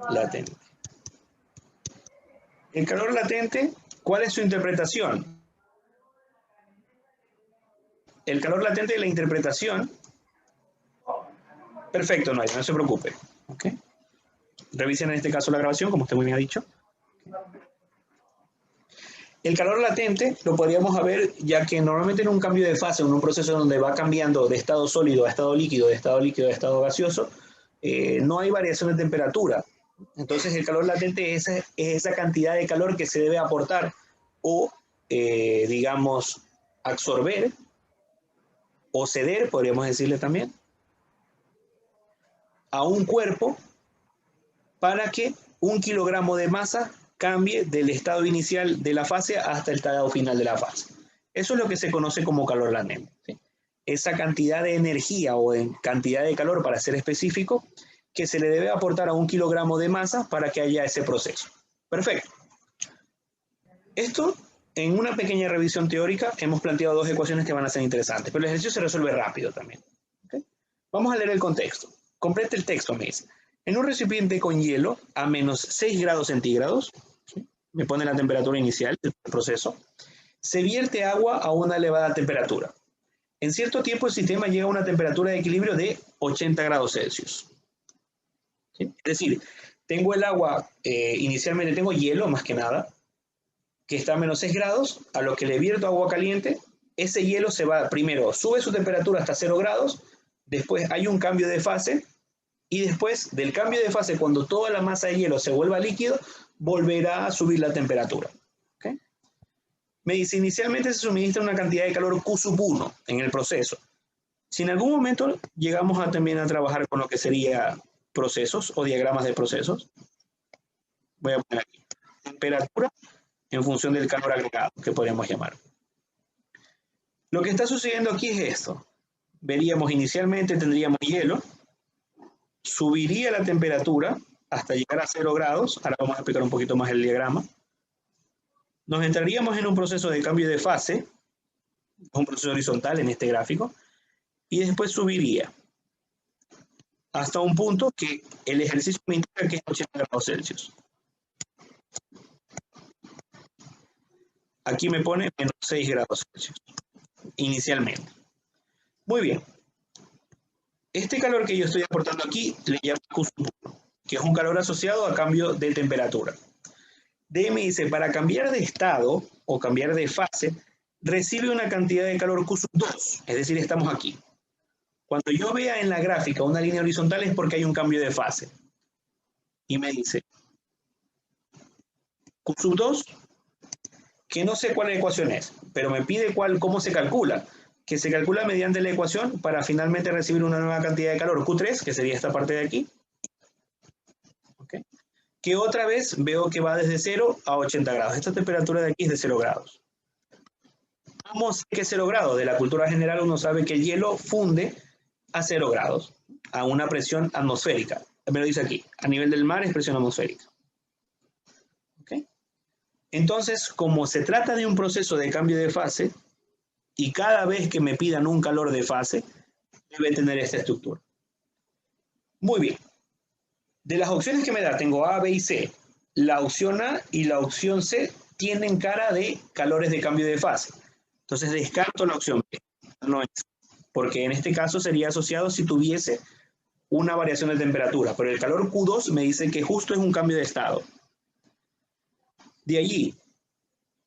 latente. El calor latente, ¿cuál es su interpretación? El calor latente de la interpretación. Perfecto, no se preocupe. ¿Okay? Revisen en este caso la grabación, como usted muy bien ha dicho. El calor latente lo podríamos ver ya que normalmente en un cambio de fase, en un proceso donde va cambiando de estado sólido a estado líquido, de estado líquido a estado gaseoso, no hay variación de temperatura. Entonces el calor latente es esa cantidad de calor que se debe aportar o, digamos, absorber o ceder, podríamos decirle también, a un cuerpo para que 1 kilogramo de masa cambie del estado inicial de la fase hasta el estado final de la fase. Eso es lo que se conoce como calor latente, ¿sí? Esa cantidad de energía o de cantidad de calor, para ser específico, que se le debe aportar a 1 kilogramo de masa para que haya ese proceso. Perfecto. Esto, en una pequeña revisión teórica, hemos planteado 2 ecuaciones que van a ser interesantes, pero el ejercicio se resuelve rápido también. ¿Okay? Vamos a leer el contexto. Complete el texto, me dice. En un recipiente con hielo a menos 6 grados centígrados, ¿sí? Me pone la temperatura inicial del proceso, se vierte agua a una elevada temperatura. En cierto tiempo el sistema llega a una temperatura de equilibrio de 80 grados Celsius. ¿Sí? Es decir, tengo el agua, inicialmente tengo hielo más que nada, que está a menos 6 grados, a lo que le vierto agua caliente, ese hielo se va, primero sube su temperatura hasta 0 grados, después hay un cambio de fase, y después del cambio de fase, cuando toda la masa de hielo se vuelva líquido, volverá a subir la temperatura. ¿Okay? Me dice, inicialmente se suministra una cantidad de calor Q sub 1 en el proceso. Si en algún momento llegamos también a trabajar con lo que sería procesos o diagramas de procesos, voy a poner aquí, temperatura en función del calor agregado, que podríamos llamar. Lo que está sucediendo aquí es esto. Veríamos inicialmente, tendríamos hielo, subiría la temperatura hasta llegar a 0 grados. Ahora vamos a explicar un poquito más el diagrama. Nos entraríamos en un proceso de cambio de fase, un proceso horizontal en este gráfico, y después subiría hasta un punto que el ejercicio me indica que es 80 grados Celsius. Aquí me pone menos 6 grados Celsius, inicialmente. Muy bien. Este calor que yo estoy aportando aquí le llamo Q sub 1, que es un calor asociado a cambio de temperatura. D me dice, para cambiar de estado o cambiar de fase, recibe una cantidad de calor Q sub 2, es decir, estamos aquí. Cuando yo vea en la gráfica una línea horizontal es porque hay un cambio de fase. Y me dice, Q sub 2, que no sé cuál ecuación es, pero me pide cómo se calcula. Que se calcula mediante la ecuación para finalmente recibir una nueva cantidad de calor, Q3, que sería esta parte de aquí. ¿Okay? Que otra vez veo que va desde 0 a 80 grados. Esta temperatura de aquí es de 0 grados. ¿Cómo sé que es 0 grados? De la cultura general uno sabe que el hielo funde a 0 grados, a una presión atmosférica. Me lo dice aquí, a nivel del mar es presión atmosférica. ¿Okay? Entonces, como se trata de un proceso de cambio de fase, y cada vez que me pidan un calor de fase, debe tener esta estructura. Muy bien. De las opciones que me da, tengo A, B y C. La opción A y la opción C tienen cara de calores de cambio de fase. Entonces descarto la opción B. No es, porque en este caso sería asociado si tuviese una variación de temperatura. Pero el calor Q2 me dice que justo es un cambio de estado. De allí,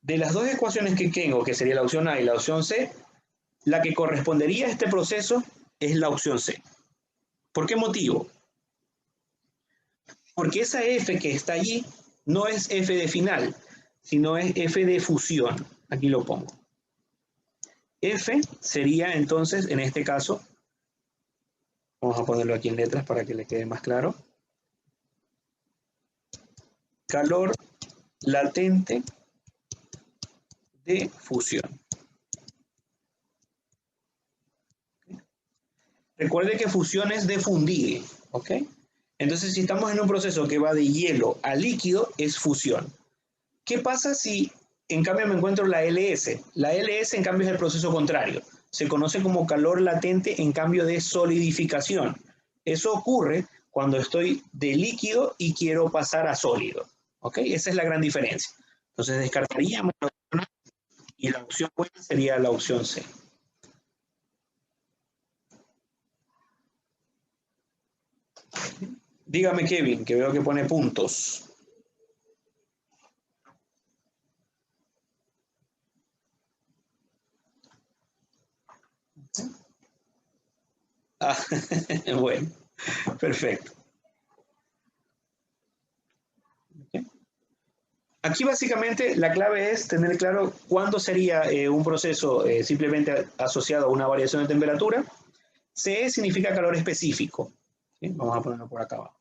de las 2 ecuaciones que tengo, que sería la opción A y la opción C, la que correspondería a este proceso es la opción C. ¿Por qué motivo? Porque esa F que está allí no es F de final, sino es F de fusión. Aquí lo pongo. F sería entonces, en este caso, vamos a ponerlo aquí en letras para que le quede más claro. Calor latente de fusión. Recuerde que fusión es de fundir, ¿ok? Entonces, si estamos en un proceso que va de hielo a líquido, es fusión. ¿Qué pasa si, en cambio, me encuentro la LS? La LS, en cambio, es el proceso contrario. Se conoce como calor latente en cambio de solidificación. Eso ocurre cuando estoy de líquido y quiero pasar a sólido, ¿ok? Esa es la gran diferencia. Entonces descartaríamos la opción A y la opción buena sería la opción C. Dígame, Kevin, que veo que pone puntos. Ah, bueno, perfecto. Okay. Aquí básicamente la clave es tener claro cuándo sería un proceso simplemente asociado a una variación de temperatura. C significa calor específico. ¿Sí? Vamos a ponerlo por acá abajo.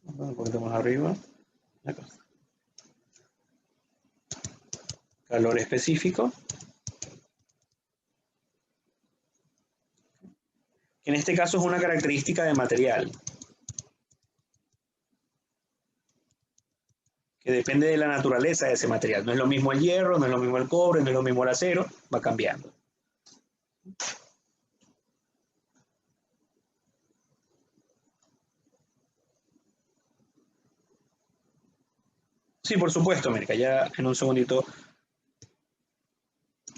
Un poquito más arriba. Acá. Calor específico. En este caso es una característica de material. Que depende de la naturaleza de ese material. No es lo mismo el hierro, no es lo mismo el cobre, no es lo mismo el acero. Va cambiando. Sí, por supuesto, América. Ya en un segundito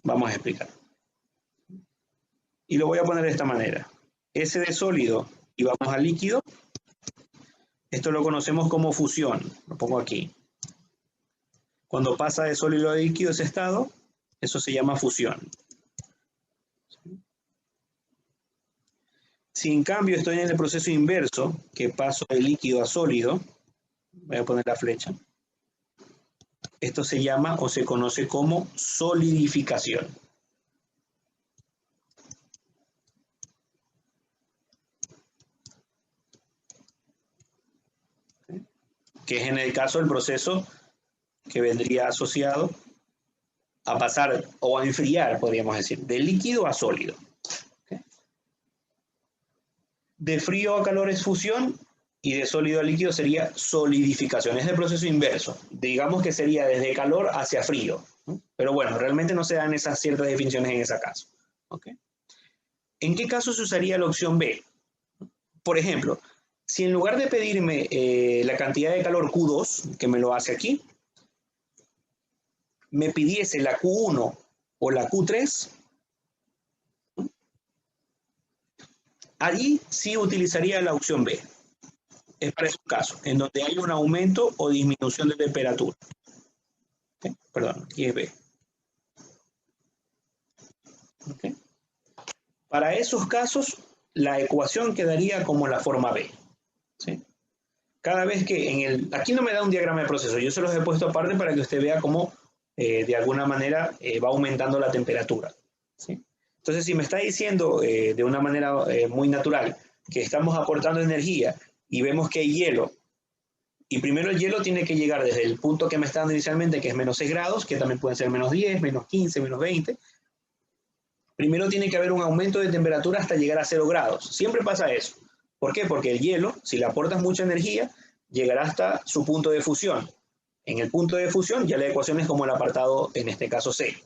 vamos a explicar. Y lo voy a poner de esta manera. S de sólido y vamos a líquido. Esto lo conocemos como fusión. Lo pongo aquí. Cuando pasa de sólido a líquido ese estado, eso se llama fusión. Si en cambio estoy en el proceso inverso, que paso de líquido a sólido, voy a poner la flecha. Esto se llama o se conoce como solidificación. Que es en el caso del proceso que vendría asociado a pasar o a enfriar, podríamos decir, de líquido a sólido. ¿Okay? De frío a calor es fusión y de sólido a líquido sería solidificación. Es el proceso inverso. Digamos que sería desde calor hacia frío. ¿No? Pero bueno, realmente no se dan esas ciertas definiciones en ese caso. ¿Okay? ¿En qué caso se usaría la opción B? Por ejemplo, si en lugar de pedirme la cantidad de calor Q2, que me lo hace aquí, me pidiese la Q1 o la Q3, allí sí utilizaría la opción B. Es para esos casos, en donde hay un aumento o disminución de temperatura. ¿Okay? Perdón, aquí es B. ¿Okay? Para esos casos, la ecuación quedaría como la forma B. ¿Sí? Cada vez que aquí no me da un diagrama de proceso, yo se los he puesto aparte para que usted vea cómo de alguna manera va aumentando la temperatura. ¿Sí? Entonces, si me está diciendo de una manera muy natural que estamos aportando energía y vemos que hay hielo, y primero el hielo tiene que llegar desde el punto que me está dando inicialmente, que es menos 6 grados, que también pueden ser menos 10, menos 15, menos 20. Primero tiene que haber un aumento de temperatura hasta llegar a 0 grados. Siempre pasa eso. ¿Por qué? Porque el hielo, si le aportas mucha energía, llegará hasta su punto de fusión. En el punto de fusión ya la ecuación es como el apartado, en este caso C.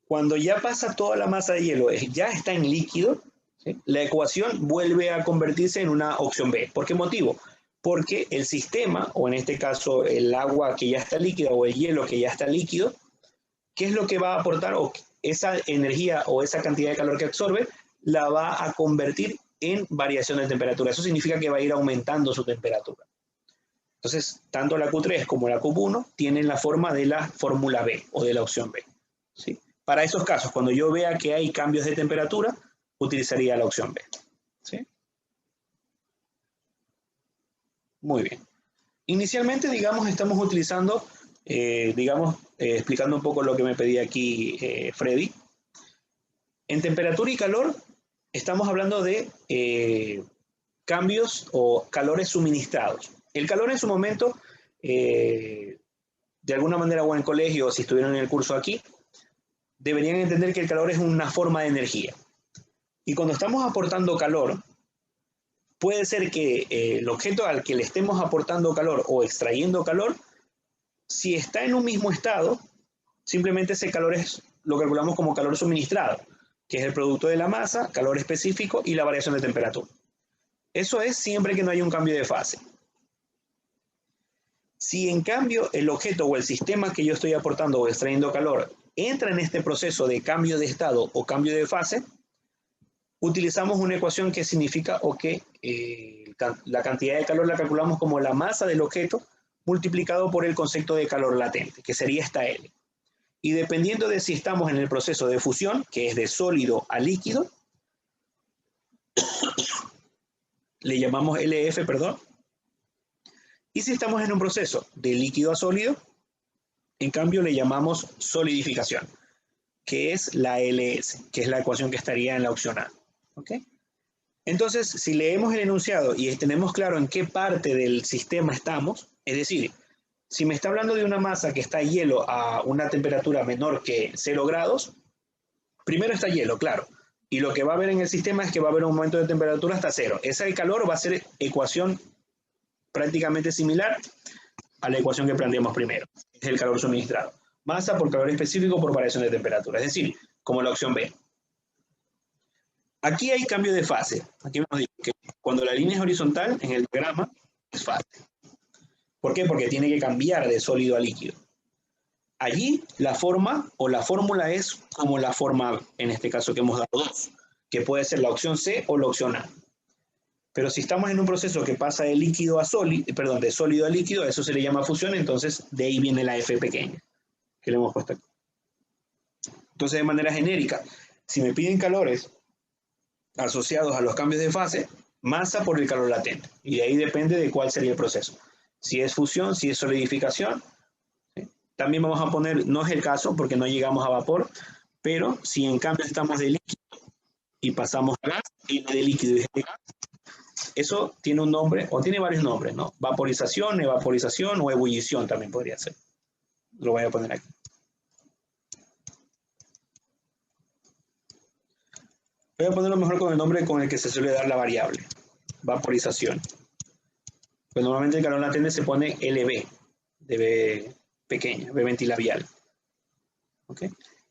Cuando ya pasa toda la masa de hielo, ya está en líquido, ¿sí? La ecuación vuelve a convertirse en una opción B. ¿Por qué motivo? Porque el sistema, o en este caso el agua que ya está líquida o el hielo que ya está líquido, ¿qué es lo que va a aportar? O esa energía o esa cantidad de calor que absorbe la va a convertir en variación de temperatura. Eso significa que va a ir aumentando su temperatura. Entonces, tanto la Q3 como la Q1 tienen la forma de la fórmula B o de la opción B. ¿Sí? Para esos casos, cuando yo vea que hay cambios de temperatura, utilizaría la opción B. ¿Sí? Muy bien. Inicialmente, digamos, estamos utilizando, explicando un poco lo que me pedía aquí Freddy. En temperatura y calor, estamos hablando de cambios o calores suministrados. El calor en su momento, de alguna manera o en el colegio, o si estuvieron en el curso aquí, deberían entender que el calor es una forma de energía. Y cuando estamos aportando calor, puede ser que el objeto al que le estemos aportando calor o extrayendo calor, si está en un mismo estado, simplemente ese calor es lo calculamos como calor suministrado. que es el producto de la masa, calor específico y la variación de temperatura. Eso es siempre que no haya un cambio de fase. Si en cambio el objeto o el sistema que yo estoy aportando o extrayendo calor entra en este proceso de cambio de estado o cambio de fase, utilizamos una ecuación que significa o que la cantidad de calor la calculamos como la masa del objeto multiplicado por el concepto de calor latente, que sería esta L. Y dependiendo de si estamos en el proceso de fusión, que es de sólido a líquido, le llamamos LF, perdón. Y si estamos en un proceso de líquido a sólido, en cambio le llamamos solidificación, que es la LS, que es la ecuación que estaría en la opción A. ¿Ok? Entonces, si leemos el enunciado y tenemos claro en qué parte del sistema estamos, es decir, si me está hablando de una masa que está hielo a una temperatura menor que 0 grados, primero está hielo, claro. Y lo que va a haber en el sistema es que va a haber un aumento de temperatura hasta 0. Ese calor va a ser ecuación prácticamente similar a la ecuación que planteamos primero. Es el calor suministrado. Masa por calor específico por variación de temperatura. Es decir, como la opción B. Aquí hay cambio de fase. Aquí nos dice que cuando la línea es horizontal, en el diagrama, es fase. ¿Por qué? Porque tiene que cambiar de sólido a líquido. Allí la forma o la fórmula es como la forma, en este caso que hemos dado 2, que puede ser la opción C o la opción A. Pero si estamos en un proceso que pasa de líquido a sólido, perdón, de sólido a líquido, eso se le llama fusión, entonces de ahí viene la F pequeña, que le hemos puesto aquí. Entonces, de manera genérica, si me piden calores asociados a los cambios de fase, masa por el calor latente, y de ahí depende de cuál sería el proceso. Si es fusión, si es solidificación. También vamos a poner, no es el caso porque no llegamos a vapor, pero si en cambio estamos de líquido y pasamos a gas, y de líquido y de gas, eso tiene un nombre, o tiene varios nombres, ¿no? Vaporización, evaporización o ebullición también podría ser. Lo voy a poner aquí. Voy a ponerlo mejor con el nombre con el que se suele dar la variable. Vaporización. Pues normalmente el calor latente se pone LB, de B pequeña, B ventilabial. ¿Ok?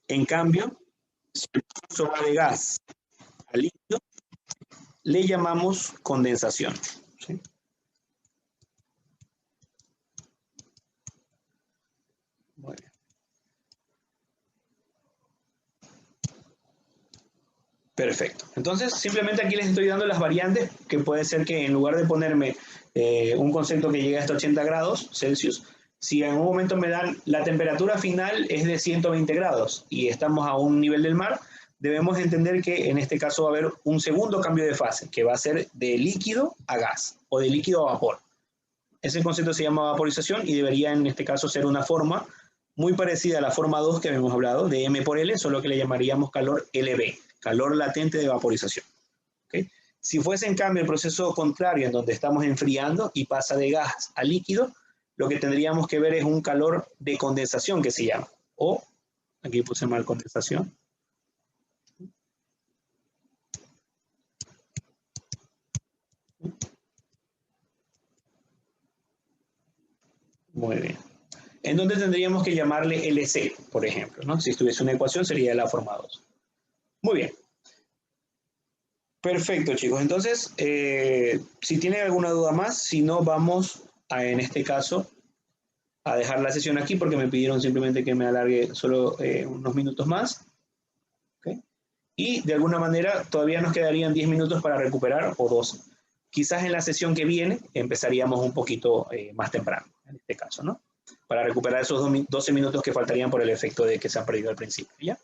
En cambio, si el flujo va de gas a líquido, le llamamos condensación. ¿Sí? Muy bien. Perfecto. Entonces, simplemente aquí les estoy dando las variantes, que puede ser que en lugar de ponerme un concepto que llegue hasta 80 grados Celsius, si en un momento me dan la temperatura final es de 120 grados y estamos a un nivel del mar, debemos entender que en este caso va a haber un segundo cambio de fase, que va a ser de líquido a gas o de líquido a vapor. Ese concepto se llama vaporización y debería en este caso ser una forma muy parecida a la forma 2 que habíamos hablado, de M por L, solo que le llamaríamos calor LB, calor latente de vaporización. ¿Okay? Si fuese en cambio el proceso contrario, en donde estamos enfriando y pasa de gas a líquido, lo que tendríamos que ver es un calor de condensación que se llama, o, aquí puse mal condensación. Muy bien. En donde tendríamos que llamarle LC, por ejemplo, ¿no? Si estuviese una ecuación sería la forma 2. Muy bien. Perfecto, chicos. Entonces, si tienen alguna duda más, si no, vamos a, en este caso, a dejar la sesión aquí porque me pidieron simplemente que me alargue solo unos minutos más. ¿Okay? Y de alguna manera todavía nos quedarían 10 minutos para recuperar o 12. Quizás en la sesión que viene empezaríamos un poquito más temprano, en este caso, ¿no? Para recuperar esos 12 minutos que faltarían por el efecto de que se han perdido al principio, ¿ya?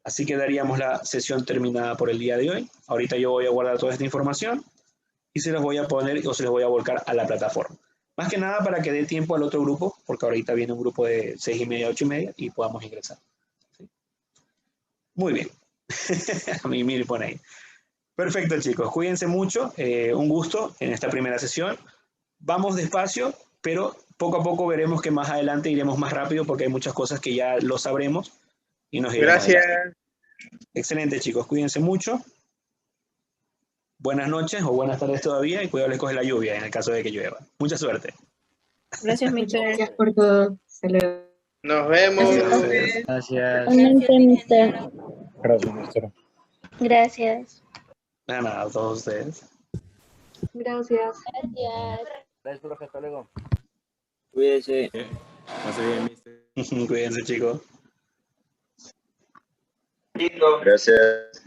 Así que daríamos la sesión terminada por el día de hoy. Ahorita yo voy a guardar toda esta información y se los voy a poner o se los voy a volcar a la plataforma. Más que nada para que dé tiempo al otro grupo, porque ahorita viene un grupo de 6:30 a 8:30 y podamos ingresar. ¿Sí? Muy bien. A mí me pone ahí. Perfecto, chicos. Cuídense mucho. Un gusto en esta primera sesión. Vamos despacio, pero poco a poco veremos que más adelante iremos más rápido porque hay muchas cosas que ya lo sabremos. Y nos Gracias. Excelente, chicos. Cuídense mucho. Buenas noches o buenas tardes todavía y cuidado les coge la lluvia en el caso de que llueva. Mucha suerte. Gracias, Mister. Gracias por todo. Saludos. Nos vemos. Gracias. Gracias. Igualmente, Mister. Gracias, maestro. Gracias. De nada, a todos ustedes. Gracias. Gracias, profe. Hasta luego. Cuídese. Pase bien, mister. Cuídense, chicos. Gracias.